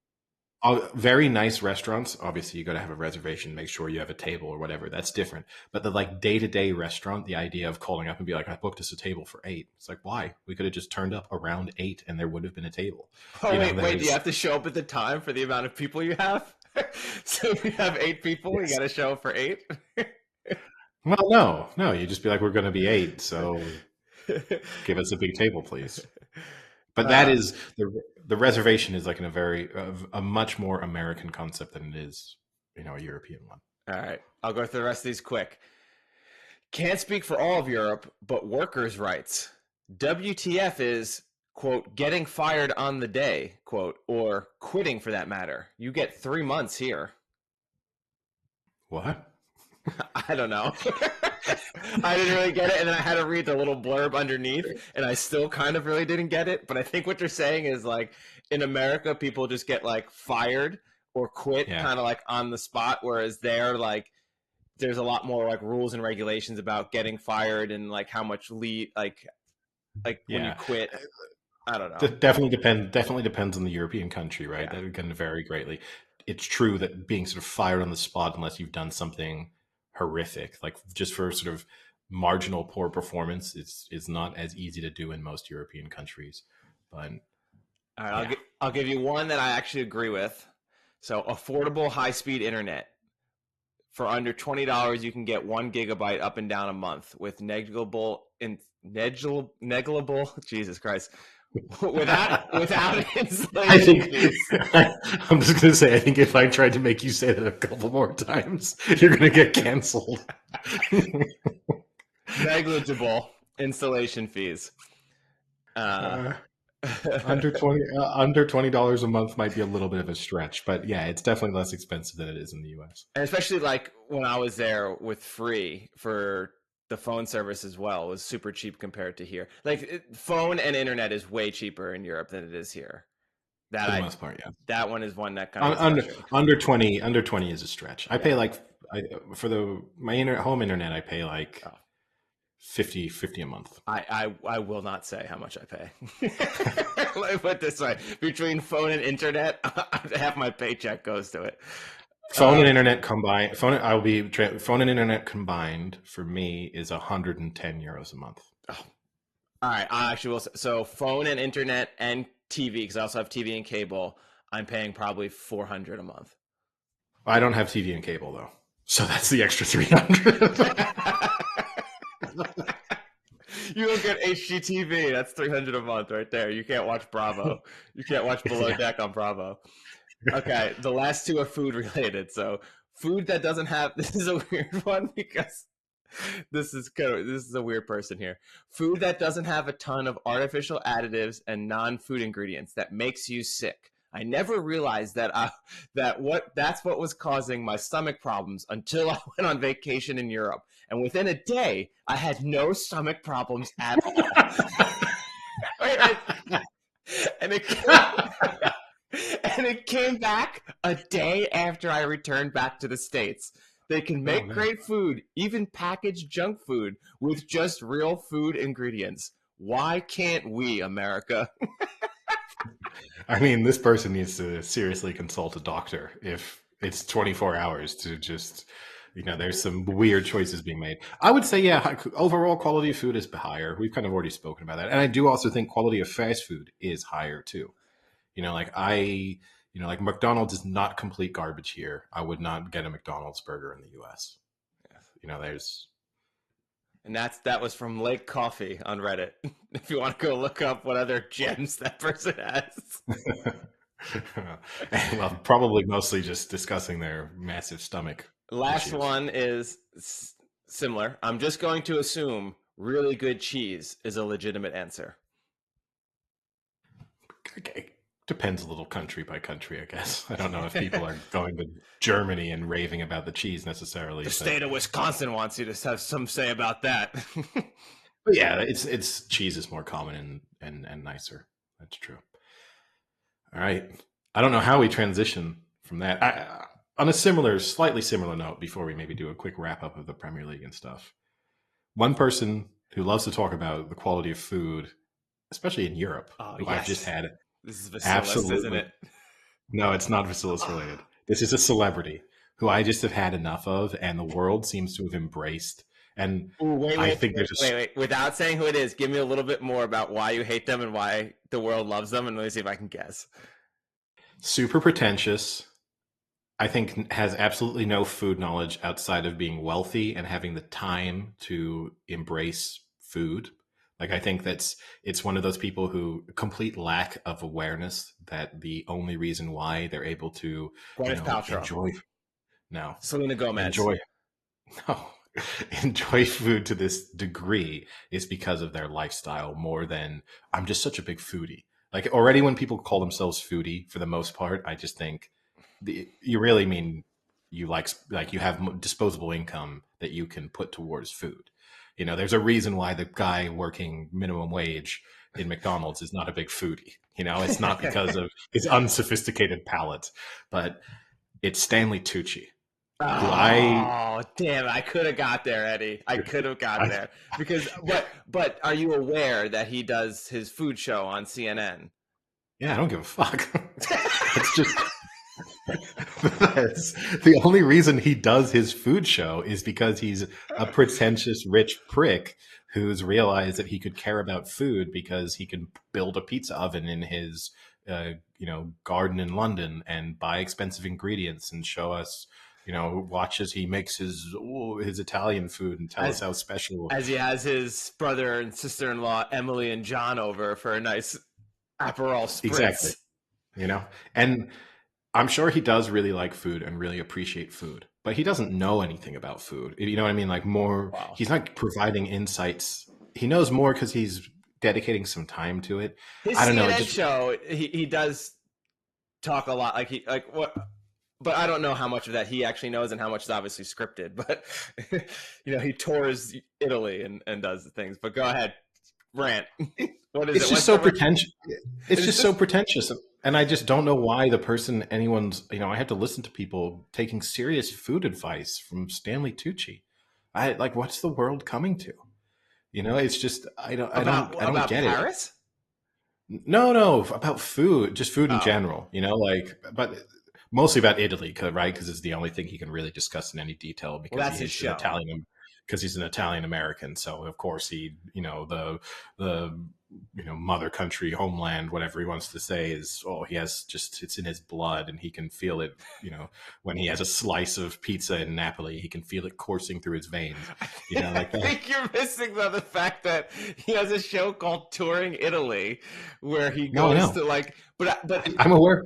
very nice restaurants, obviously you got to have a reservation, make sure you have a table or whatever. That's different. But the like day-to-day restaurant, the idea of calling up and be like, I booked us a table for 8. It's like, why? We could have just turned up around 8 and there would have been a table. Oh, wait, do you There's have to show up at the time for the amount of people you have? So if you have 8 people, you yes. got to show up for 8? Well, no, you just be like, we're going to be 8, so give us a big table, please. But that Uh, is the reservation is like in a much more American concept than it is, a European one. all right, I'll go through the rest of these quick. Can't speak for all of Europe, but workers' rights. WTF is, quote, getting fired on the day, quote, or quitting for that matter. You get 3 months here. What? I don't know. I didn't really get it, and then I had to read the little blurb underneath, and I still kind of really didn't get it. But I think what they're saying is like in America, people just get like fired or quit Yeah. kind of like on the spot, whereas there, like, there's a lot more like rules and regulations about getting fired and like how much leave, like when you Yeah. quit. I don't know. Definitely depends on the European country, right? Yeah. That can vary greatly. It's true that being sort of fired on the spot, unless you've done something horrific, like just for sort of marginal poor performance, is not as easy to do in most European countries. But All right, yeah, I'll give you one that I actually agree with. So affordable high speed internet. For under $20, you can get 1 gigabyte up and down a month with negligible, Jesus Christ, without I installation think fees. I'm just going to say, I think if I tried to make you say that a couple more times, you're going to get canceled. Negligible installation fees. Under $20 a month might be a little bit of a stretch, but yeah, it's definitely less expensive than it is in the US. And especially like when I was there with free for the phone service as well, it was super cheap compared to here. Like phone and internet is way cheaper in Europe than it is here. For the most part, yeah. That one is one that kind of Under 20 is a stretch. I pay like for my home internet, I pay like 50 a month. I will not say how much I pay. Let me put it this way: between phone and internet, half my paycheck goes to it. Phone and internet combined. Phone and internet combined for me is €110 a month. Oh. All right, I actually will. So phone and internet and TV, because I also have TV and cable. I'm paying probably $400 a month. I don't have TV and cable though, so that's the extra 300. You don't get HGTV. That's $300 a month right there. You can't watch Bravo. You can't watch Below Deck on Bravo. Okay, the last two are food related. So food that doesn't have, this is a weird one because This is a weird person here. Food that doesn't have a ton of artificial additives and non-food ingredients that makes you sick. I never realized that's what was causing my stomach problems until I went on vacation in Europe. And within a day, I had no stomach problems at all. and it and it came back a day after I returned back to the States. They can make great food, even packaged junk food, with just real food ingredients. Why can't we, America? I mean, this person needs to seriously consult a doctor if it's 24 hours to just, there's some weird choices being made. I would say, yeah, overall quality of food is higher. We've kind of already spoken about that. And I do also think quality of fast food is higher too. Like McDonald's is not complete garbage here. I would not get a McDonald's burger in the US. There's. And that was from Lake Coffee on Reddit. If you want to go look up what other gems that person has. Well, probably mostly just discussing their massive stomach. Last issues. one is similar. I'm just going to assume really good cheese is a legitimate answer. Okay. Depends a little country by country, I guess. I don't know if people are going to Germany and raving about the cheese necessarily. The state of Wisconsin wants you to have some say about that. But yeah, it's cheese is more common and nicer. That's true. All right. I don't know how we transition from that. On a slightly similar note, before we maybe do a quick wrap up of the Premier League and stuff, one person who loves to talk about the quality of food, especially in Europe, who I've just had. This is Vasilis, isn't it? No, it's not Vasilis related. This is a celebrity who I just have had enough of, and the world seems to have embraced. And I think there's wait. Without saying who it is, give me a little bit more about why you hate them and why the world loves them, and let me see if I can guess. Super pretentious. I think has absolutely no food knowledge outside of being wealthy and having the time to embrace food. Like, I think it's one of those people who complete lack of awareness that the only reason why they're able to Selena Gomez. Enjoy food to this degree is because of their lifestyle more than I'm just such a big foodie. Like, already when people call themselves foodie, for the most part, I just think you really mean you like you have disposable income that you can put towards food. There's a reason why the guy working minimum wage in McDonald's is not a big foodie. It's not because of his unsophisticated palate, but it's Stanley Tucci. Damn! I could have got there, Eddie. I could have got there because. But are you aware that he does his food show on CNN? Yeah, I don't give a fuck. It's just. The only reason he does his food show is because he's a pretentious rich prick who's realized that he could care about food because he can build a pizza oven in his garden in London and buy expensive ingredients and show us, watch as he makes his Italian food and tell us how special. As he has his brother and sister-in-law Emily and John over for a nice Aperol spritz. Exactly. And I'm sure he does really like food and really appreciate food, but he doesn't know anything about food. You know what I mean? Like He's not providing insights. He knows more because he's dedicating some time to it. His CNN show, he does talk a lot. But I don't know how much of that he actually knows and how much is obviously scripted. But he tours Italy and does the things. But go ahead, rant. What is it? It's just so pretentious. It's just so pretentious. And I just don't know why I have to listen to people taking serious food advice from Stanley Tucci. What's the world coming to? It's just, I don't get Paris? it. No, about food, just food in general, but mostly about Italy, right? Because it's the only thing he can really discuss in any detail because that's his show. Because he's an Italian American. So of course the mother country, homeland, whatever he wants to say is, it's in his blood and he can feel it, when he has a slice of pizza in Napoli, he can feel it coursing through his veins, like that. I think you're missing the fact that he has a show called Touring Italy where he goes to but I'm aware.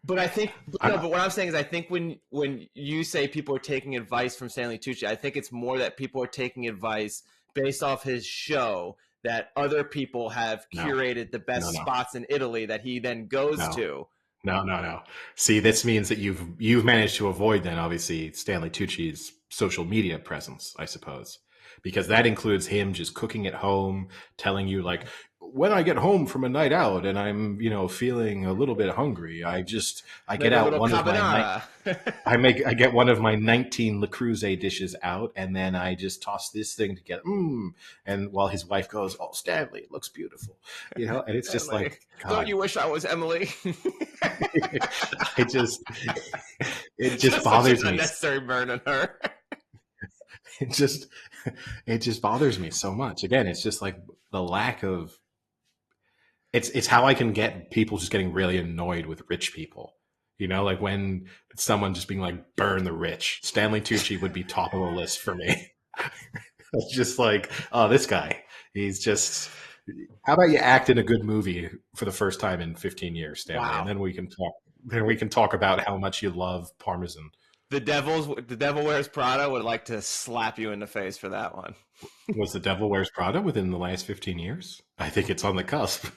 But I think I'm, no. But what I'm saying is, I think when you say people are taking advice from Stanley Tucci, I think it's more that people are taking advice based off his show. That other people have no, curated the no, best no, spots in Italy that he then goes no. to. No, no, no. See, this means that you've managed to avoid then obviously Stanley Tucci's social media presence, I suppose, because that includes him just cooking at home, telling you like, when I get home from a night out and I'm feeling a little bit hungry, I get Make a out little one of my carbonara. I get one of my 19 Le Creuset dishes out, and then I just toss this thing together. And while his wife goes, "Oh, Stanley, it looks beautiful," and it's just Stanley, like, don't God, you wish I was Emily? I just it just Just such an bothers me. unnecessary burn on her. It just it just bothers me so much. Again, it's just like the lack of it's how I can get people just getting really annoyed with rich people. Like when someone just being like, burn the rich. Stanley Tucci would be top of the list for me. It's just like, oh, this guy. He's just how about you act in a good movie for the first time in 15 years, Stanley, and Wow. then we can talk about how much you love Parmesan. The Devil Wears Prada would like to slap you in the face for that one. Was The Devil Wears Prada within the last 15 years? I think it's on the cusp.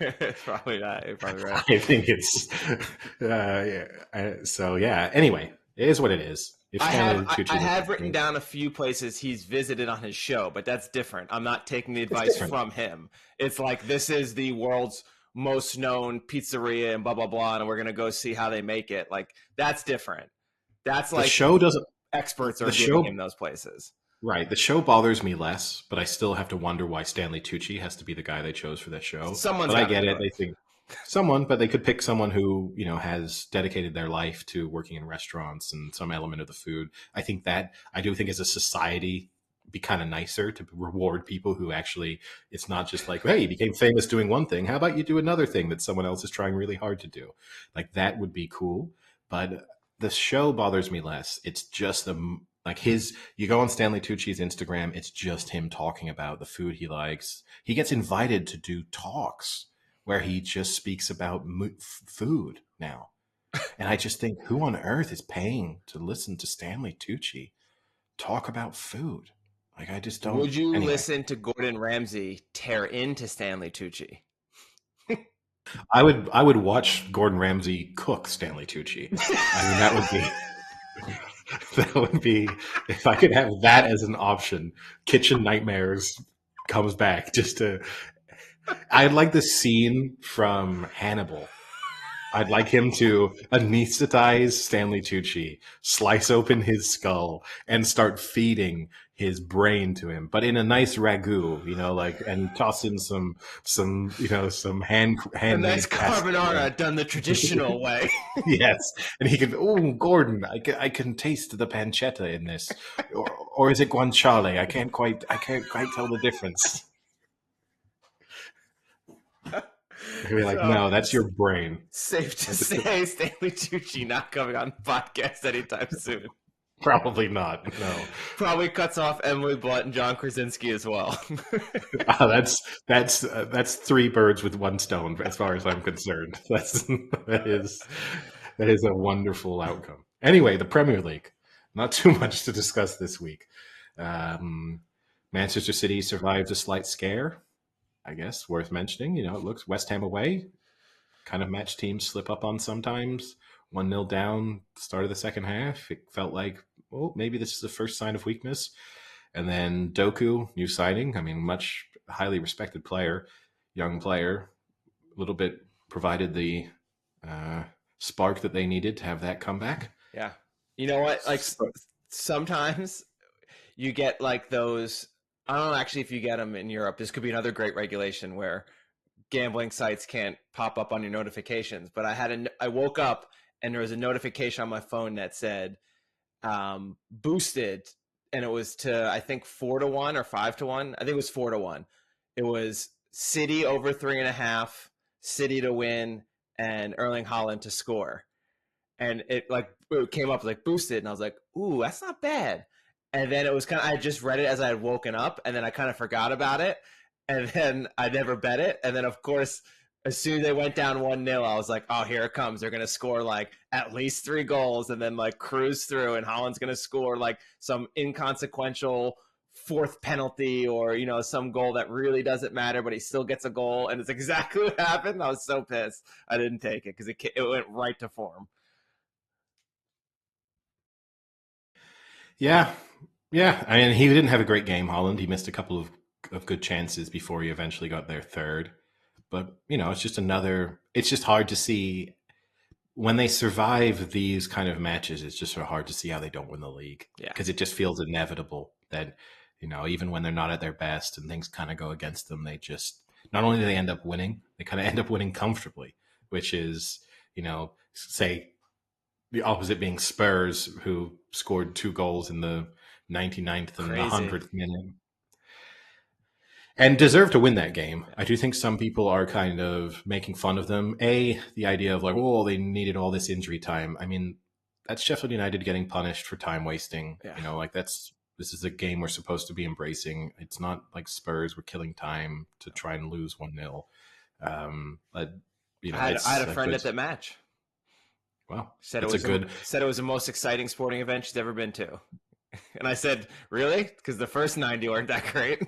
It's probably not. You're probably right. I think it's yeah. So yeah. Anyway, it is what it is. If Stanley I Tucci have was, written down a few places he's visited on his show, but that's different. I'm not taking the it's advice different. from him. It's like this is the world's most known pizzeria and blah blah blah, and we're gonna go see how they make it. Like that's different. That's The like show doesn't. experts are The giving show him those places. Right. The show bothers me less, but I still have to wonder why Stanley Tucci has to be the guy they chose for that show. Someone's But I got to get do it. it. They think someone, but they could pick someone who, has dedicated their life to working in restaurants and some element of the food. I do think as a society, be kind of nicer to reward people who actually, it's not just like, hey, you became famous doing one thing. How about you do another thing that someone else is trying really hard to do? Like that would be cool. But the show bothers me less. It's just you go on Stanley Tucci's Instagram, it's just him talking about the food he likes. He gets invited to do talks where he just speaks about food now. And I just think, who on earth is paying to listen to Stanley Tucci talk about food? Like, I just don't. Would you Anyway, listen to Gordon Ramsay tear into Stanley Tucci? I would watch Gordon Ramsay cook Stanley Tucci. I mean, that would be if I could have that as an option. Kitchen Nightmares comes back just to. I'd like the scene from Hannibal. I'd like him to anesthetize Stanley Tucci, slice open his skull, and start feeding his brain to him, but in a nice ragu, and toss in some A nice handmade carbonara done the traditional way. Yes, and he can. Oh, Gordon, I can taste the pancetta in this, or is it guanciale? I can't quite tell the difference. He'd be like, So no, that's your brain. safe to say, Stanley Tucci not coming on the podcast anytime soon. Probably not. No, Probably cuts off Emily Blunt and John Krasinski as well. that's three birds with one stone, as far as I'm concerned. That is a wonderful outcome. Anyway, the Premier League. Not too much to discuss this week. Manchester City survived a slight scare. I guess worth mentioning. It looks West Ham away. Kind of match teams slip up on sometimes. 1-0 down, start of the second half. It felt like, oh, maybe this is the first sign of weakness. And then Doku, new signing. I mean, much highly respected player, young player, a little bit provided the spark that they needed to have that comeback. Yeah. You know what? Like sometimes you get like those. I don't know actually if you get them in Europe. This could be another great regulation where gambling sites can't pop up on your notifications. But I woke up and there was a notification on my phone that said boosted, and it was to I think 4-1 or 5-1. I think it was 4-1. It was City over 3.5, City to win, and Erling Haaland to score. And it came up like boosted, and I was like, ooh, that's not bad. And then it was I had just read it as I had woken up, and then I kind of forgot about it, and then I never bet it. And then of course As soon as they went down 1-0, I was like, oh, here it comes. They're going to score like at least 3 goals and then like cruise through, and Holland's going to score like some inconsequential fourth penalty or, you know, some goal that really doesn't matter, but he still gets a goal. And it's exactly what happened. I was so pissed I didn't take it because it went right to form. Yeah, yeah. I mean, he didn't have a great game, Holland. He missed a couple of good chances before he eventually got there third. But you know, it's just another. It's just hard to see when they survive these kind of matches. It's just sort of hard to see how they don't win the league Yeah. because it just feels inevitable that you know even when they're not at their best and things kind of go against them, they just not only do they end up winning, they kind of end up winning comfortably, which is you know say the opposite being Spurs, who scored 2 goals in the 99th and the Crazy. 100th minute and deserve to win that game. Yeah. I do think some people are kind of making fun of them. The idea of like, oh, they needed all this injury time. I mean, that's Sheffield United getting punished for time wasting. Yeah. You know, like this is a game we're supposed to be embracing. It's not like Spurs were killing time to try and lose 1-0. But you know, I had it's a friend at that match. well, Said it it's a was good. said it was the most exciting sporting event she's ever been to. And I said, really? Because the first 90 weren't that great.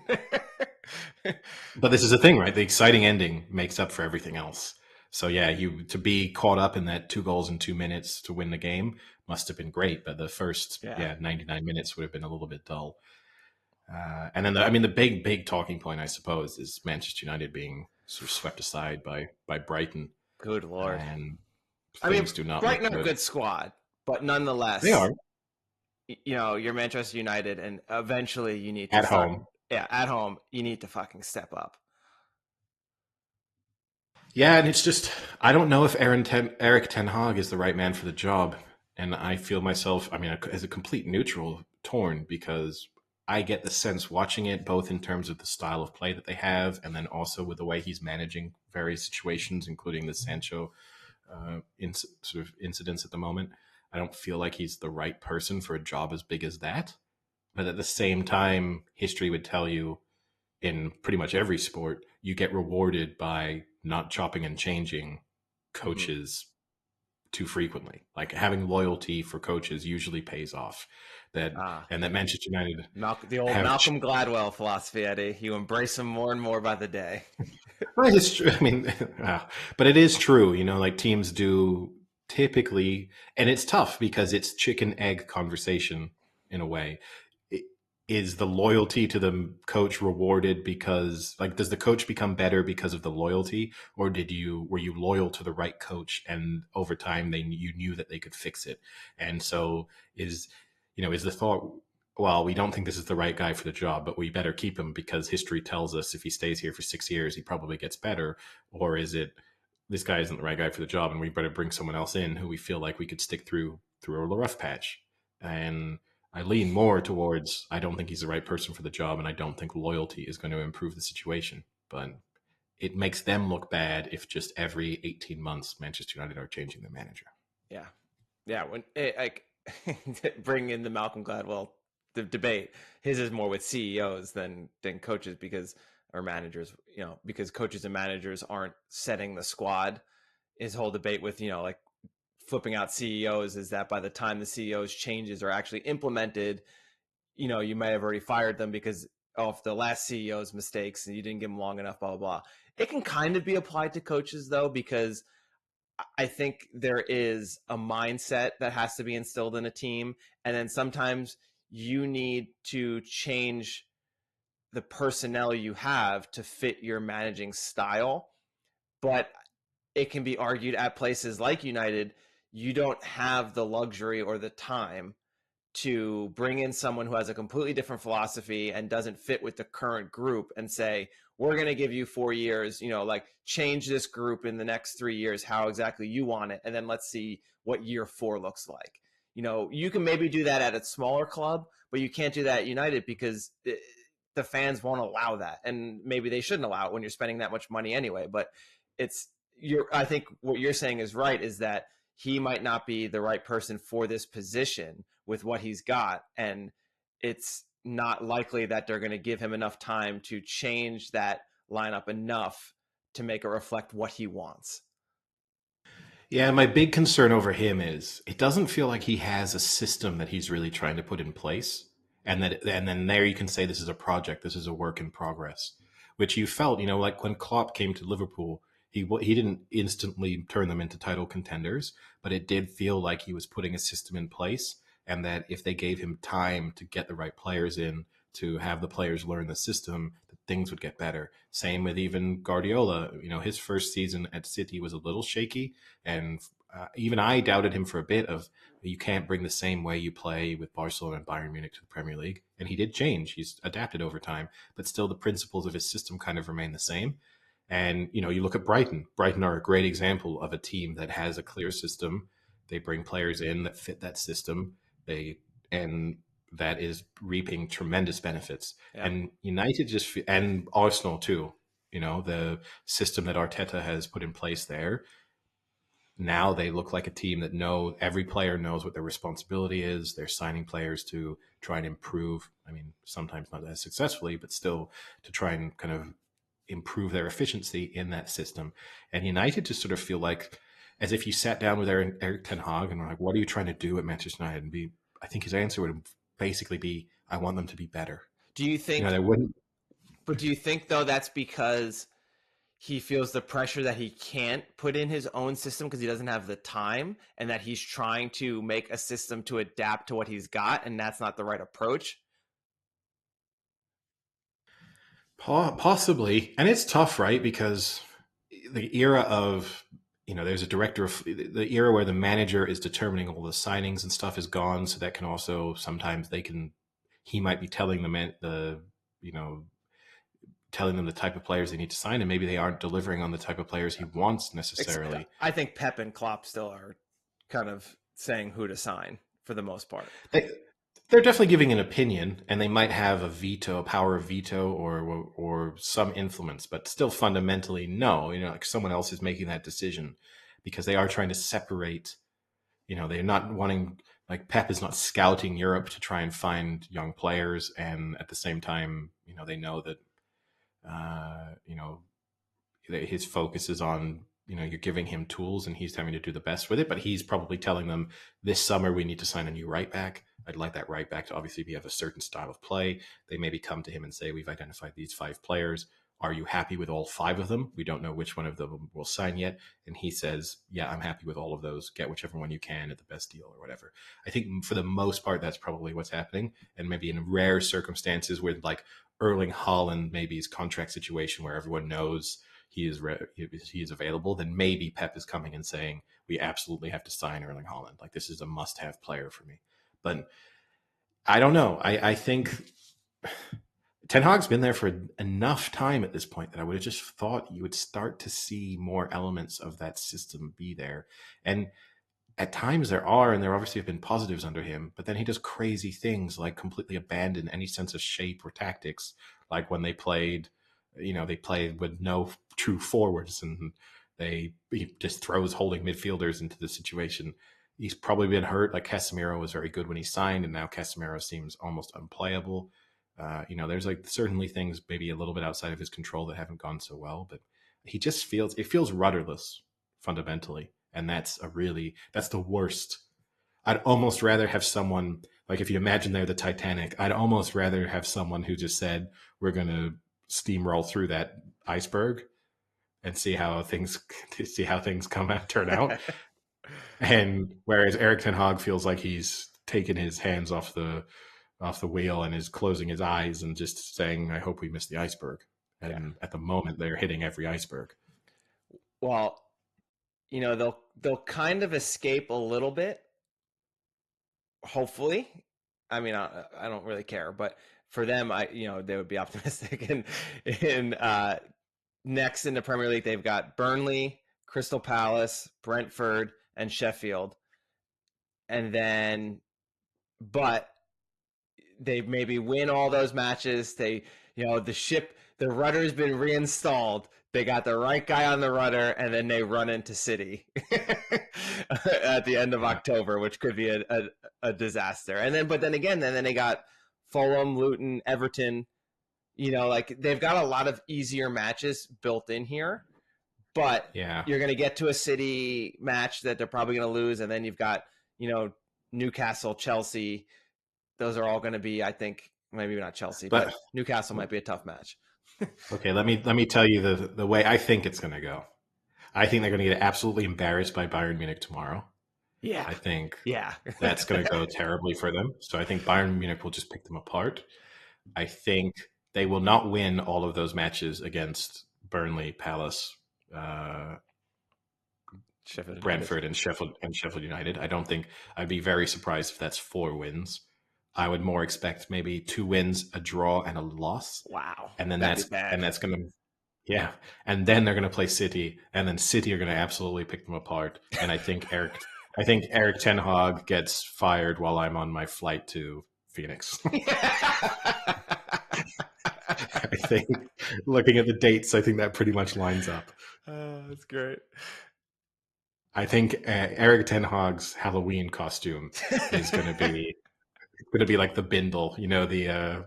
But this is the thing, right? The exciting ending makes up for everything else. So yeah, you to be caught up in that 2 goals in 2 minutes to win the game must have been great. But the first, Yeah. 99 minutes would have been a little bit dull. And then, I mean, the big talking point, I suppose, is Manchester United being sort of swept aside by Brighton, Good Lord. and I mean, things do not look Brighton are a good. good squad, but They nonetheless, are you know, you're Manchester United, and eventually you need to at start. home. Yeah, at home, you need to fucking step up. Yeah, and it's just I don't know if Erik Ten Hag is the right man for the job, and I feel myself, I mean, as a complete neutral, torn because I get the sense watching it both in terms of the style of play that they have, and then also with the way he's managing various situations, including the Sancho sort of incidents at the moment. I don't feel like he's the right person for a job as big as that, but at the same time, history would tell you in pretty much every sport, you get rewarded by not chopping and changing Mm-hmm. coaches too frequently. Like having loyalty for coaches usually pays off. That Ah, and that Manchester United the old have. Malcolm Gladwell philosophy, Eddie. You embrace them more and more by the day. Well, it's true. I mean, but it is true. You know, like teams do typically, and it's tough because it's chicken egg conversation in a way. Is the loyalty to the coach rewarded because like does the coach become better because of the loyalty, or were you loyal to the right coach and over time you knew that they could fix it? And so is the thought, well, we don't think this is the right guy for the job, but we better keep him because history tells us if he stays here for 6 years he probably gets better? Or is it this guy isn't the right guy for the job and we better bring someone else in who we feel like we could stick through a rough patch? And I lean more towards I don't think he's the right person for the job, and I don't think loyalty is going to improve the situation. But it makes them look bad if just every 18 months Manchester United are changing their manager. Yeah, yeah. When like bring in the Malcolm Gladwell debate, his is more with CEOs than coaches because or managers. You know, because coaches and managers aren't setting the squad. His whole debate with like flipping out CEOs is that by the time the CEO's changes are actually implemented, you may have already fired them because of the last CEO's mistakes and you didn't give them long enough, blah, blah, blah. It can kind of be applied to coaches though, because I think there is a mindset that has to be instilled in a team. And then sometimes you need to change the personnel you have to fit your managing style. But it can be argued at places like United, you don't have the luxury or the time to bring in someone who has a completely different philosophy and doesn't fit with the current group and say, we're going to give you 4 years, like change this group in the next 3 years, how exactly you want it. And then let's see what year 4 looks like. You can maybe do that at a smaller club, but you can't do that at United because the fans won't allow that. And maybe they shouldn't allow it when you're spending that much money anyway. But I think what you're saying is right, is that he might not be the right person for this position with what he's got. And it's not likely that they're going to give him enough time to change that lineup enough to make it reflect what he wants. Yeah, my big concern over him is it doesn't feel like he has a system that he's really trying to put in place, and then there you can say this is a project, this is a work in progress, which you felt, like when Klopp came to Liverpool, he didn't instantly turn them into title contenders, but it did feel like he was putting a system in place, and that if they gave him time to get the right players in, to have the players learn the system, that things would get better. Same with even Guardiola. His first season at City was a little shaky, and even I doubted him for a bit of, you can't bring the same way you play with Barcelona and Bayern Munich to the Premier League. And he did change. He's adapted over time, but still the principles of his system kind of remain the same. And, you look at Brighton. Brighton are a great example of a team that has a clear system. They bring players in that fit that system. And that is reaping tremendous benefits. Yeah. And United and Arsenal too, the system that Arteta has put in place there. Now they look like a team that every player knows what their responsibility is. They're signing players to try and improve. I mean, sometimes not as successfully, but still to try and kind of improve their efficiency in that system. And United just sort of feel like as if you sat down with Erik Ten Hag and were like, what are you trying to do at Manchester United? And I think his answer would basically be, I want them to be better. Do you think, they wouldn't. But do you think though that's because he feels the pressure that he can't put in his own system because he doesn't have the time, and that he's trying to make a system to adapt to what he's got, and that's not the right approach? Possibly. And it's tough, right? Because the era of, there's a director of the era where the manager is determining all the signings and stuff is gone. So that can also, sometimes he might be telling telling them the type of players they need to sign, and maybe they aren't delivering on the type of players he wants necessarily. I think Pep and Klopp still are kind of saying who to sign for the most part. They're definitely giving an opinion, and they might have a power of veto or some influence, but still fundamentally, no, like someone else is making that decision, because they are trying to separate, they're not wanting, like Pep is not scouting Europe to try and find young players. And at the same time, they know that, his focus is on, you're giving him tools and he's having to do the best with it, but he's probably telling them this summer we need to sign a new right back. I'd like that right back to obviously be of a certain style of play. They maybe come to him and say, we've identified these 5 players. Are you happy with all 5 of them? We don't know which one of them will sign yet. And he says, yeah, I'm happy with all of those. Get whichever one you can at the best deal or whatever. I think for the most part, that's probably what's happening. And maybe in rare circumstances with like Erling Haaland, maybe his contract situation where everyone knows he is available, then maybe Pep is coming and saying, we absolutely have to sign Erling Haaland. Like, this is a must-have player for me. But I don't know. I think Ten Hag's been there for enough time at this point that I would have just thought you would start to see more elements of that system be there. And at times there obviously have been positives under him, but then he does crazy things like completely abandon any sense of shape or tactics. Like when they played with no true forwards, and he just throws holding midfielders into the situation. He's probably been hurt. Like Casemiro was very good when he signed, and now Casemiro seems almost unplayable. There's like certainly things maybe a little bit outside of his control that haven't gone so well, but it feels rudderless fundamentally. And that's the worst. I'd almost rather have someone, like if you imagine they're the Titanic, I'd almost rather have someone who just said, we're going to steamroll through that iceberg and see how things turn out. And whereas Erik Ten Hag feels like he's taken his hands off the wheel and is closing his eyes and just saying, I hope we miss the iceberg. And At the moment, they're hitting every iceberg. Well, they'll kind of escape a little bit, hopefully. I mean, I don't really care, but for them, they would be optimistic. And next in the Premier League, they've got Burnley, Crystal Palace, Brentford, and Sheffield. And then, but they maybe win all those matches. The rudder's been reinstalled. They got the right guy on the rudder, and then they run into City at the end of October, which could be a disaster. And then, but then again, then they got Fulham, Luton, Everton. Like they've got a lot of easier matches built in here. but Yeah. you're going to get to a City match that they're probably going to lose, and then you've got, Newcastle, Chelsea. Those are all going to be, I think, maybe not Chelsea, but But Newcastle might be a tough match. okay, let me tell you the way I think it's going to go. I think they're going to get absolutely embarrassed by Bayern Munich tomorrow. Yeah. I think Yeah. that's going to go terribly for them. So I think Bayern Munich will just pick them apart. I think they will not win all of those matches against Burnley, Palace, Sheffield United. Brentford, and Sheffield United. I don't think I'd be very surprised if that's 4 wins. I would more expect maybe 2 wins, a draw, and a loss. Wow. And then That'd be bad. that's going to, yeah. And then they're going to play City, and then City are going to absolutely pick them apart. And I think Erik Ten Hag gets fired while I'm on my flight to Phoenix. I think, looking at the dates, I think that pretty much lines up. That's great. I think Erik Ten Hag's Halloween costume is going to be like the Bindle, the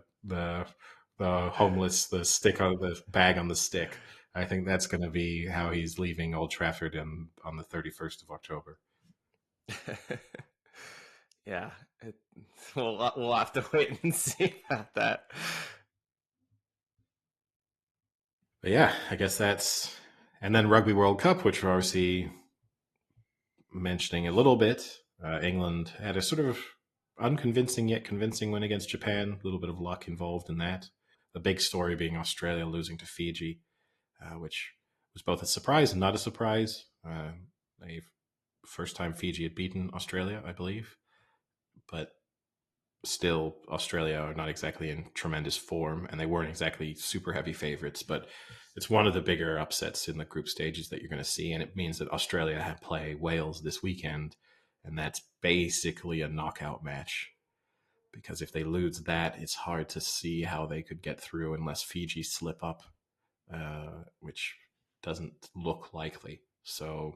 homeless, the stick on the bag on the stick. I think that's going to be how he's leaving Old Trafford on the 31st of October. Yeah, we'll have to wait and see about that. But yeah, I guess that's, and then Rugby World Cup, which we're obviously mentioning a little bit. England had a sort of unconvincing yet convincing win against Japan. A little bit of luck involved in that. The big story being Australia losing to Fiji, which was both a surprise and not a surprise. First time Fiji had beaten Australia, I believe. But still, Australia are not exactly in tremendous form, and they weren't exactly super heavy favorites, but it's one of the bigger upsets in the group stages that you're going to see, and it means that Australia play Wales this weekend, and that's basically a knockout match, because if they lose that, it's hard to see how they could get through unless Fiji slip up, which doesn't look likely. So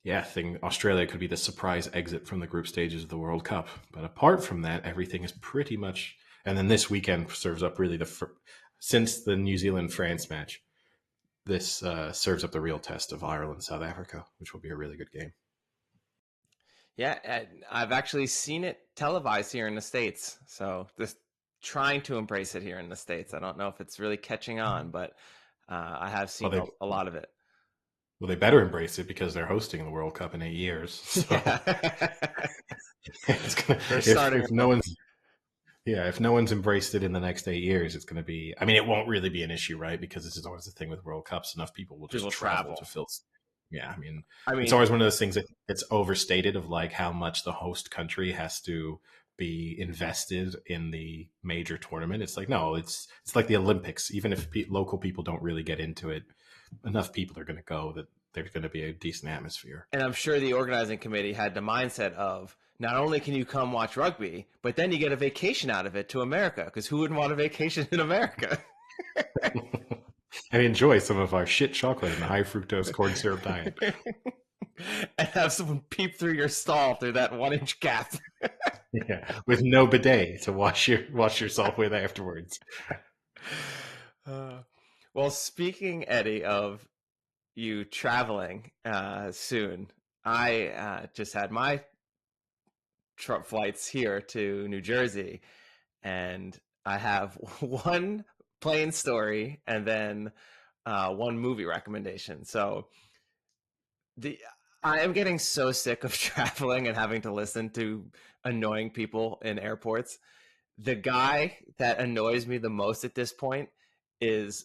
yeah, I think Australia could be the surprise exit from the group stages of the World Cup. But apart from that, everything is pretty much. And then this weekend serves up really since the New Zealand-France match, this serves up the real test of Ireland-South Africa, which will be a really good game. Yeah, I've actually seen it televised here in the States. So just trying to embrace it here in the States. I don't know if it's really catching on, but I have seen a lot of it. Well, they better embrace it because they're hosting the World Cup in 8 years. So yeah. if no one's embraced it in the next 8 years, it's going to be. I mean, it won't really be an issue, right? Because this is always the thing with World Cups. Enough people will just travel to fill. Yeah, I mean, it's always one of those things that it's overstated of like how much the host country has to be invested in the major tournament. It's like, no, it's like the Olympics. Even if local people don't really get into it, enough people are going to go that there's going to be a decent atmosphere. And I'm sure the organizing committee had the mindset of not only can you come watch rugby, but then you get a vacation out of it to America, because who wouldn't want a vacation in America? And enjoy some of our shit chocolate and high fructose corn syrup diet. And have someone peep through your stall through that 1-inch gap. Yeah, with no bidet to wash yourself with afterwards. Well, speaking, Eddie, of you traveling soon, I just had my flights here to New Jersey, and I have one plane story and then one movie recommendation. So I am getting so sick of traveling and having to listen to annoying people in airports. The guy that annoys me the most at this point is,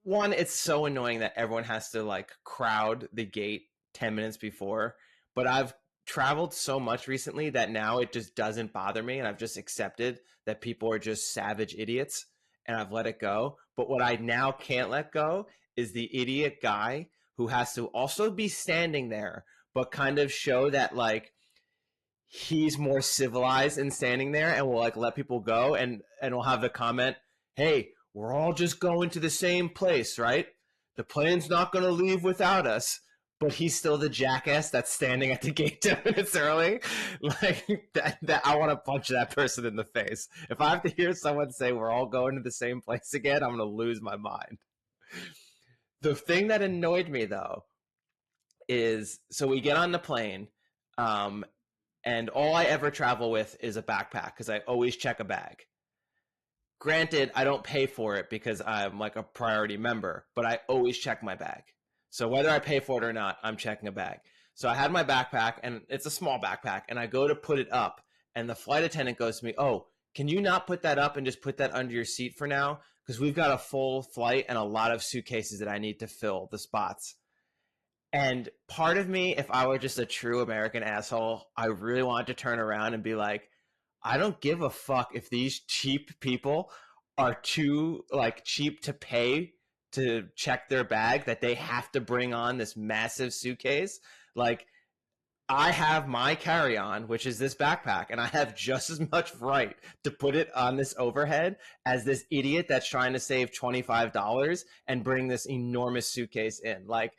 one, it's so annoying that everyone has to like crowd the gate 10 minutes before, but I've traveled so much recently that now it just doesn't bother me, and I've just accepted that people are just savage idiots, and I've let it go. But what I now can't let go is the idiot guy who has to also be standing there but kind of show that like he's more civilized in standing there, and will like let people go, and will have the comment, hey, we're all just going to the same place, right? The plane's not going to leave without us. But he's still the jackass that's standing at the gate 10 minutes early. Like that I want to punch that person in the face. If I have to hear someone say we're all going to the same place again, I'm going to lose my mind. The thing that annoyed me though is, so we get on the plane, and all I ever travel with is a backpack because I always check a bag. Granted, I don't pay for it because I'm like a priority member, but I always check my bag. So whether I pay for it or not, I'm checking a bag. So I had my backpack, and it's a small backpack, and I go to put it up, and the flight attendant goes to me, "Oh, can you not put that up and just put that under your seat for now? Because we've got a full flight and a lot of suitcases that I need to fill the spots." And part of me, if I were just a true American asshole, I really wanted to turn around and be like, I don't give a fuck if these cheap people are too like cheap to pay to check their bag that they have to bring on this massive suitcase. Like, I have my carry-on, which is this backpack, and I have just as much right to put it on this overhead as this idiot that's trying to save $25 and bring this enormous suitcase in. Like,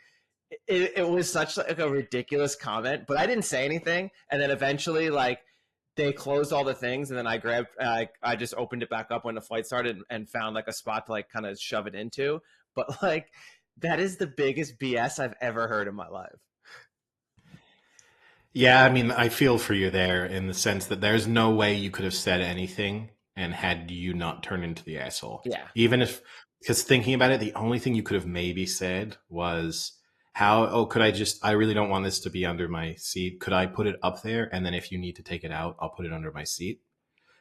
it was such like a ridiculous comment, but I didn't say anything. And then eventually, like, they closed all the things, and then I grabbed, I just opened it back up when the flight started and found like a spot to like kind of shove it into. But like, that is the biggest BS I've ever heard in my life. Yeah, I mean, I feel for you there in the sense that there's no way you could have said anything and had you not turned into the asshole. Yeah. Even if, because thinking about it, the only thing you could have maybe said was, could I really don't want this to be under my seat. Could I put it up there? And then if you need to take it out, I'll put it under my seat.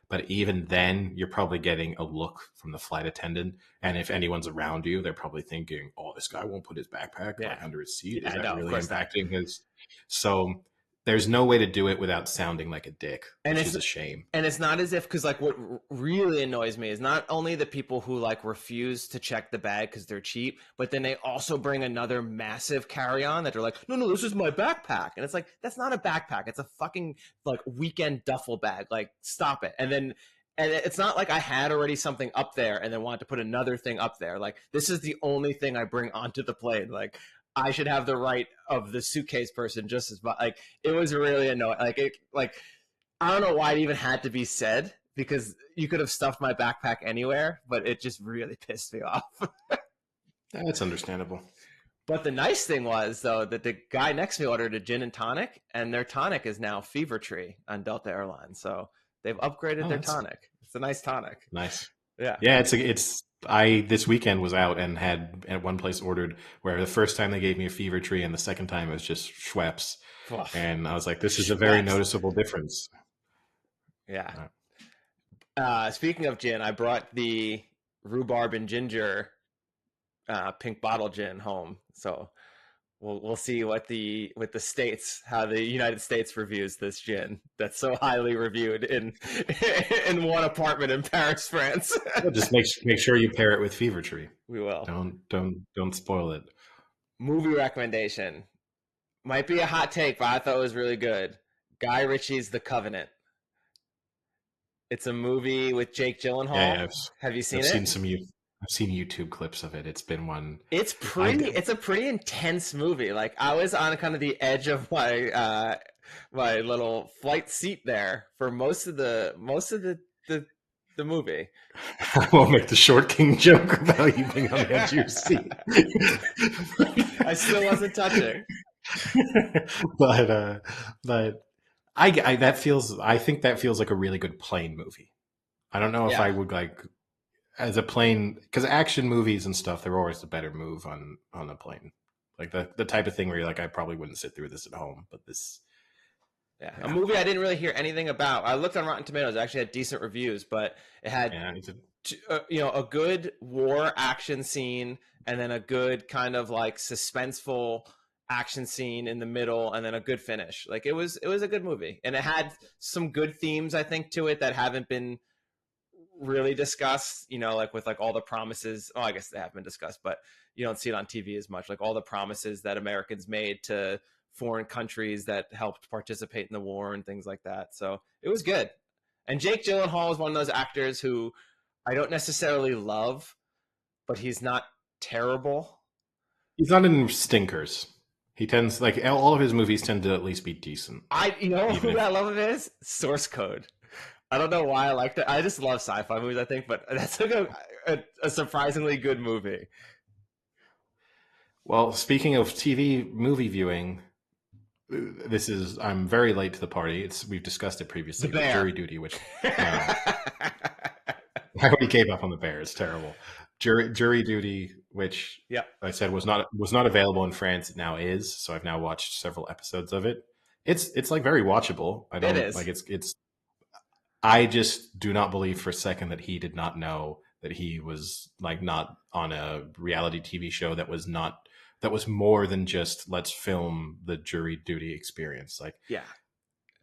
But even then, you're probably getting a look from the flight attendant. And if anyone's around you, they're probably thinking, oh, this guy won't put his backpack like under his seat. Yeah, Is that no, really impacting his? So there's no way to do it without sounding like a dick, which is a shame. And it's not as if, because like what really annoys me is not only the people who like refuse to check the bag because they're cheap, but then they also bring another massive carry-on that they're like, no, this is my backpack. And it's like, that's not a backpack. It's a fucking like weekend duffel bag. Like, stop it. And it's not like I had already something up there and then wanted to put another thing up there. Like, this is the only thing I bring onto the plane. Like, I should have the right of the suitcase person just as much. Like, it was really annoying. Like, I don't know why it even had to be said, because you could have stuffed my backpack anywhere, but it just really pissed me off. That's understandable. But the nice thing was, though, that the guy next to me ordered a gin and tonic, and their tonic is now Fever Tree on Delta Airlines. So they've upgraded their tonic. It's a nice tonic. Nice. Yeah. Yeah, I this weekend was out and had at one place ordered where the first time they gave me a Fever Tree and the second time it was just Schweppes. And I was like, this is a very noticeable difference. Yeah. Speaking of gin, I brought the rhubarb and ginger pink bottle gin home. So we'll see what the how the United States reviews this gin that's so highly reviewed in one apartment in Paris, France. Well, just make sure you pair it with Fever Tree. We will. Don't spoil it. Movie recommendation might be a hot take, but I thought it was really good. Guy Ritchie's The Covenant. It's a movie with Jake Gyllenhaal. Yeah, have you seen it? I've seen YouTube clips of it. It's been one. It's a pretty intense movie. Like, I was on kind of the edge of my my little flight seat there for most of the movie. I won't make the Short King joke about you being on the edge of your seat. I still wasn't touching. but I think that feels like a really good plane movie. I don't know if I would like as a plane, because action movies and stuff, they're always the better move on a plane. Like the type of thing where you're like, I probably wouldn't sit through this at home, but this. Yeah, a movie I didn't really hear anything about. I looked on Rotten Tomatoes; it actually had decent reviews, but it had a good war action scene, and then a good kind of like suspenseful action scene in the middle, and then a good finish. Like, it was a good movie, and it had some good themes, I think, to it that haven't been really discussed, like with like all the promises. I guess they have been discussed, but you don't see it on TV as much, like all the promises that Americans made to foreign countries that helped participate in the war and things like that. So it was good. And Jake Gyllenhaal is one of those actors who I don't necessarily love, but he's not terrible. He's not in stinkers. He tends, like, all of his movies tend to at least be decent. Who I love of is Source Code. I don't know why I like that. I just love sci-fi movies, I think, but that's like a surprisingly good movie. Well, speaking of TV movie viewing, I'm very late to the party. We've discussed it The previously, but Jury Bear. Duty, which no, I already gave up on the Bear. It's terrible. Jury Duty, which Yep, I said was not available in France, it now is. So I've now watched several episodes of it. It's like very watchable. I it don't is. like it's. I just do not believe for a second that he did not know that he was like not on a reality TV show that was more than just let's film the Jury Duty experience. Like Yeah.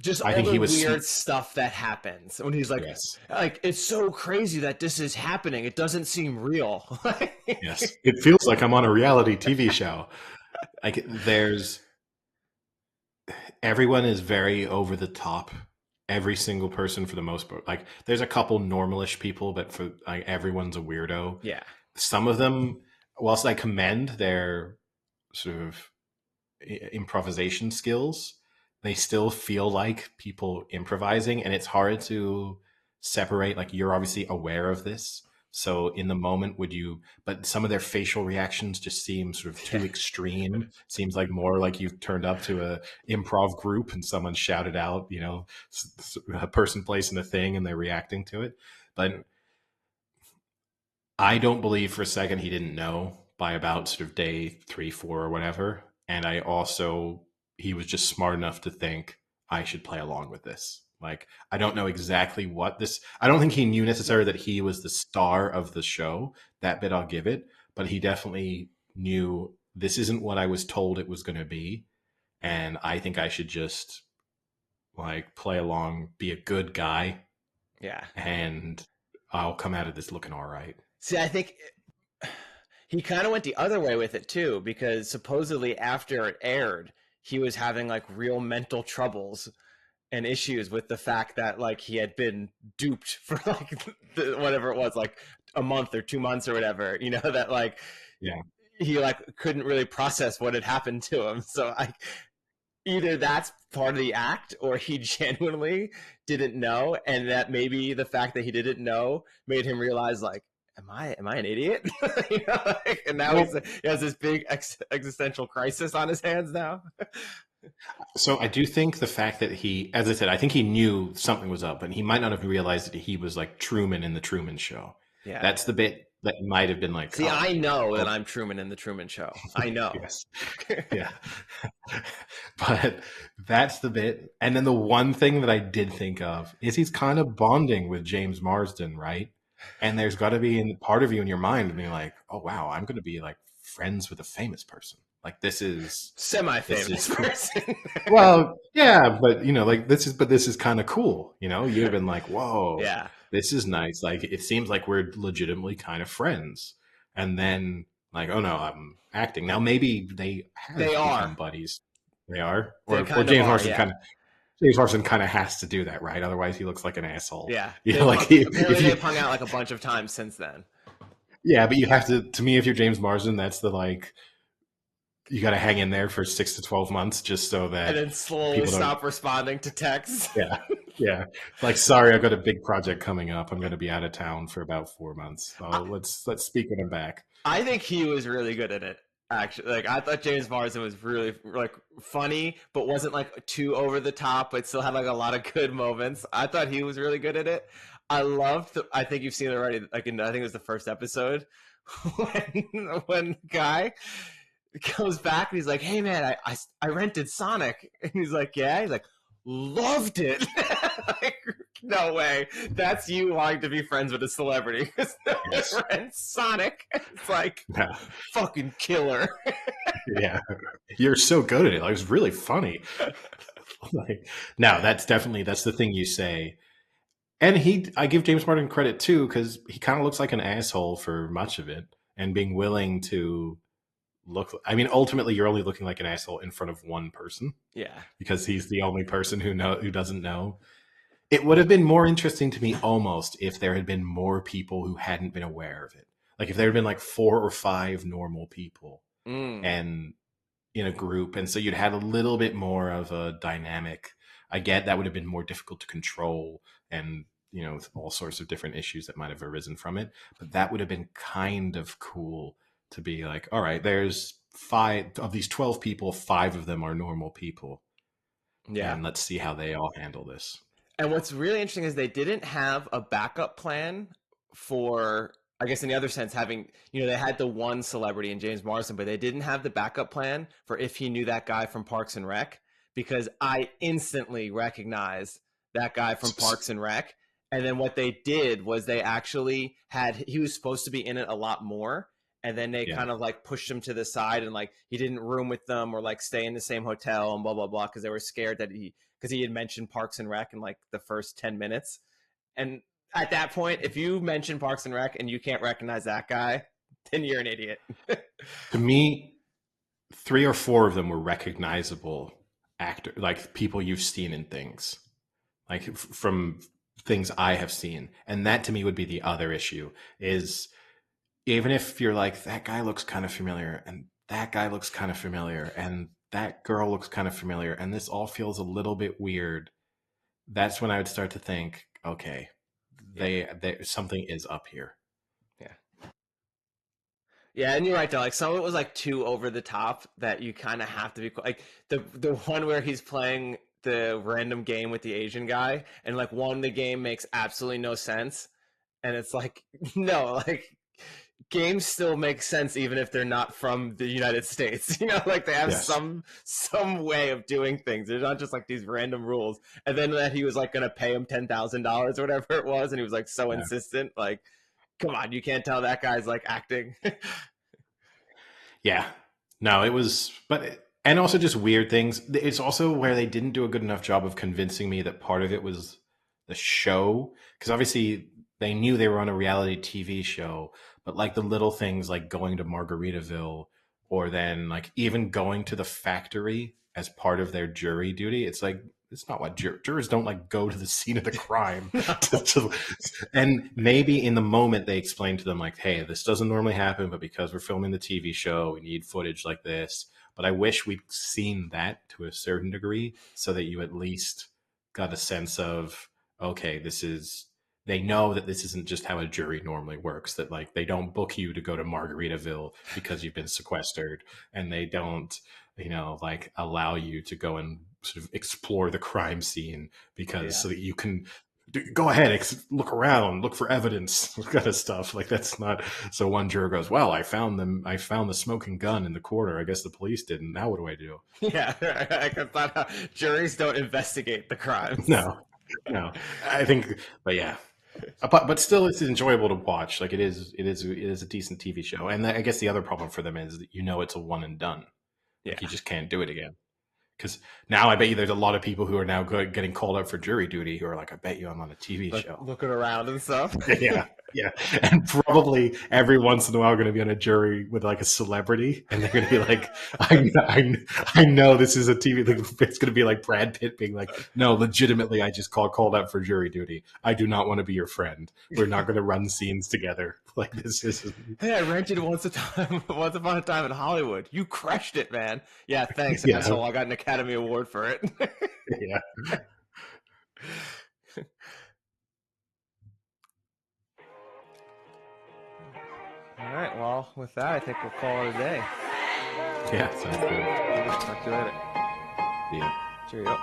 Just I all think the he was weird stuff that happens when he's yes. like it's so crazy that this is happening. It doesn't seem real. Yes. It feels like I'm on a reality TV show. Like there's everyone is very over the top. Every single person for the most part. Like there's a couple normalish people, but for like everyone's a weirdo. Yeah. Some of them, whilst I commend their sort of improvisation skills, they still feel like people improvising, and it's hard to separate. Like you're obviously aware of this, so in the moment would you, but some of their facial reactions just seem sort of too extreme. Seems like more like you've turned up to a improv group and someone shouted out, a person, place, and a thing, and they're reacting to it. But I don't believe for a second he didn't know by about sort of day 3, 4, or whatever. And I also, he was just smart enough to think I should play along with this. Like, I don't know exactly what this, I don't think he knew necessarily that he was the star of the show. That bit I'll give it. But he definitely knew this isn't what I was told it was going to be. And I think I should just like play along, be a good guy, Yeah. and I'll come out of this looking all right. See, I think he kind of went the other way with it too, because supposedly after it aired, he was having like real mental troubles and issues with the fact that like he had been duped for like whatever it was, like a month or 2 months or whatever, that like Yeah. he like couldn't really process what had happened to him. So I either that's part of the act or he genuinely didn't know, and that maybe the fact that he didn't know made him realize like am I an idiot? And now Well, he has this big existential crisis on his hands now. so I do think the fact that he, as I said, I think he knew something was up, and he might not have realized that he was like Truman in the Truman Show. Yeah. That's the bit that might have been like, See, oh, I know that oh, I'm Truman in the Truman Show. I know. yes, yeah. But that's the bit. And then the one thing that I did think of is he's kind of bonding with James Marsden, right? And there's got to be in part of you in your mind being like, oh wow, I'm going to be like friends with a famous person. Like this is Semi-famous cool. person. Well, yeah, but like this is kind of cool. You'd have been like, whoa, Yeah. this is nice. Like it seems like we're legitimately kind of friends. And then like, oh no, I'm acting. Now maybe they They have are. become buddies. They are? They Or kind of are, yeah. James Marsden kind of has to do that, right? Otherwise he looks like an asshole. Yeah. Like Apparently if you they've hung out like a bunch of times since then. yeah, but you have to me if you're James Marsden, that's the like you got to hang in there for 6 to 12 months just so And that then slowly people don't stop responding to texts. yeah. Yeah. Like, sorry, I've got a big project coming up. I'm going to be out of town for about 4 months. So let's speak when I'm back. I think he was really good at it. Actually, like I thought James Marsden was really like funny, but wasn't like too over the top, but still had like a lot of good moments. I thought he was really good at it. I think you've seen it already. Like I think it was the first episode when Guy comes back and he's like, "Hey man, I rented Sonic," and he's like, "Yeah," he's like, "Loved it." Like, no way. That's you wanting to be friends with a celebrity because no Yes. one rents Sonic. It's like Yeah. fucking killer. Yeah. You're so good at it. Like, it's really funny. Like, no, that's the thing you say. And I give James Martin credit too, because he kind of looks like an asshole for much of it, and being willing to I mean, ultimately you're only looking like an asshole in front of one person Yeah. because he's the only person who doesn't know. It would have been more interesting to me almost if there had been more people who hadn't been aware of it. Like if there had been like 4 or 5 normal people and in a group. And so you'd had a little bit more of a dynamic. I get that would have been more difficult to control and, all sorts of different issues that might have arisen from it. But that would have been kind of cool to be like, all right, there's 5 of these 12 people, 5 of them are normal people. Yeah. And let's see how they all handle this. And what's really interesting is they didn't have a backup plan for, I guess in the other sense, having, they had the one celebrity in James Marsden, but they didn't have the backup plan for if he knew that guy from Parks and Rec, because I instantly recognized that guy from Parks and Rec. And then what they did was they actually he was supposed to be in it a lot more. And then they kind of like pushed him to the side, and like he didn't room with them or like stay in the same hotel and blah, blah, blah, because they were scared that because he had mentioned Parks and Rec in like the first 10 minutes. And at that point, if you mention Parks and Rec and you can't recognize that guy, then you're an idiot. To me, 3 or 4 of them were recognizable actors, like people you've seen in things, like from things I have seen. And that to me would be the other issue, is even if you're like, that guy looks kind of familiar, and that guy looks kind of familiar, and that girl looks kind of familiar, and this all feels a little bit weird, that's when I would start to think, okay, they something is up here. Yeah, and you're right, though. Like, some of it was like too over the top that you kind of have to be like the one where he's playing the random game with the Asian guy, and like the game makes absolutely no sense, and it's like no, like games still make sense even if they're not from the United States. Like they have some way of doing things. They're not just like these random rules. And then that he was like going to pay him $10,000 or whatever it was, and he was like so insistent. Like, come on, you can't tell that guy's like acting. Yeah, no, it was, and also just weird things. It's also where they didn't do a good enough job of convincing me that part of it was the show, because obviously they knew they were on a reality TV show, but like the little things like going to Margaritaville, or then like even going to the factory as part of their jury duty. It's like, it's not what jurors don't like go to the scene of the crime. And maybe in the moment they explain to them like, hey, this doesn't normally happen, but because we're filming the TV show, we need footage like this. But I wish we'd seen that to a certain degree, so that you at least got a sense of, okay, they know that this isn't just how a jury normally works, that like they don't book you to go to Margaritaville because you've been sequestered, and they don't, like allow you to go and sort of explore the crime scene because so that you can go ahead, look around, look for evidence, kind of stuff. Like that's not, so one juror goes, well, I found the smoking gun in the corner. I guess the police didn't. Now what do I do? Yeah, I thought juries don't investigate the crimes. No, I think, but yeah. But still, it's enjoyable to watch. Like it is a decent TV show. And I guess the other problem for them is that it's a one and done. Like you just can't do it again. Because now I bet you there's a lot of people who are now getting called up for jury duty who are like, I bet you I'm on a TV show. Looking around and stuff. Yeah. And probably every once in a while going to be on a jury with like a celebrity. And they're going to be like, I know this is a TV. It's going to be like Brad Pitt being like, no, legitimately, I just called up for jury duty. I do not want to be your friend. We're not going to run scenes together. Like this is. Hey, I rented once upon a time in Hollywood. You crushed it, man. Yeah, thanks, asshole. I got an Academy Award for it. Yeah. All right. Well, with that, I think we'll call it a day. Yeah, sounds good. Talk to you later. Yeah. Cheerio.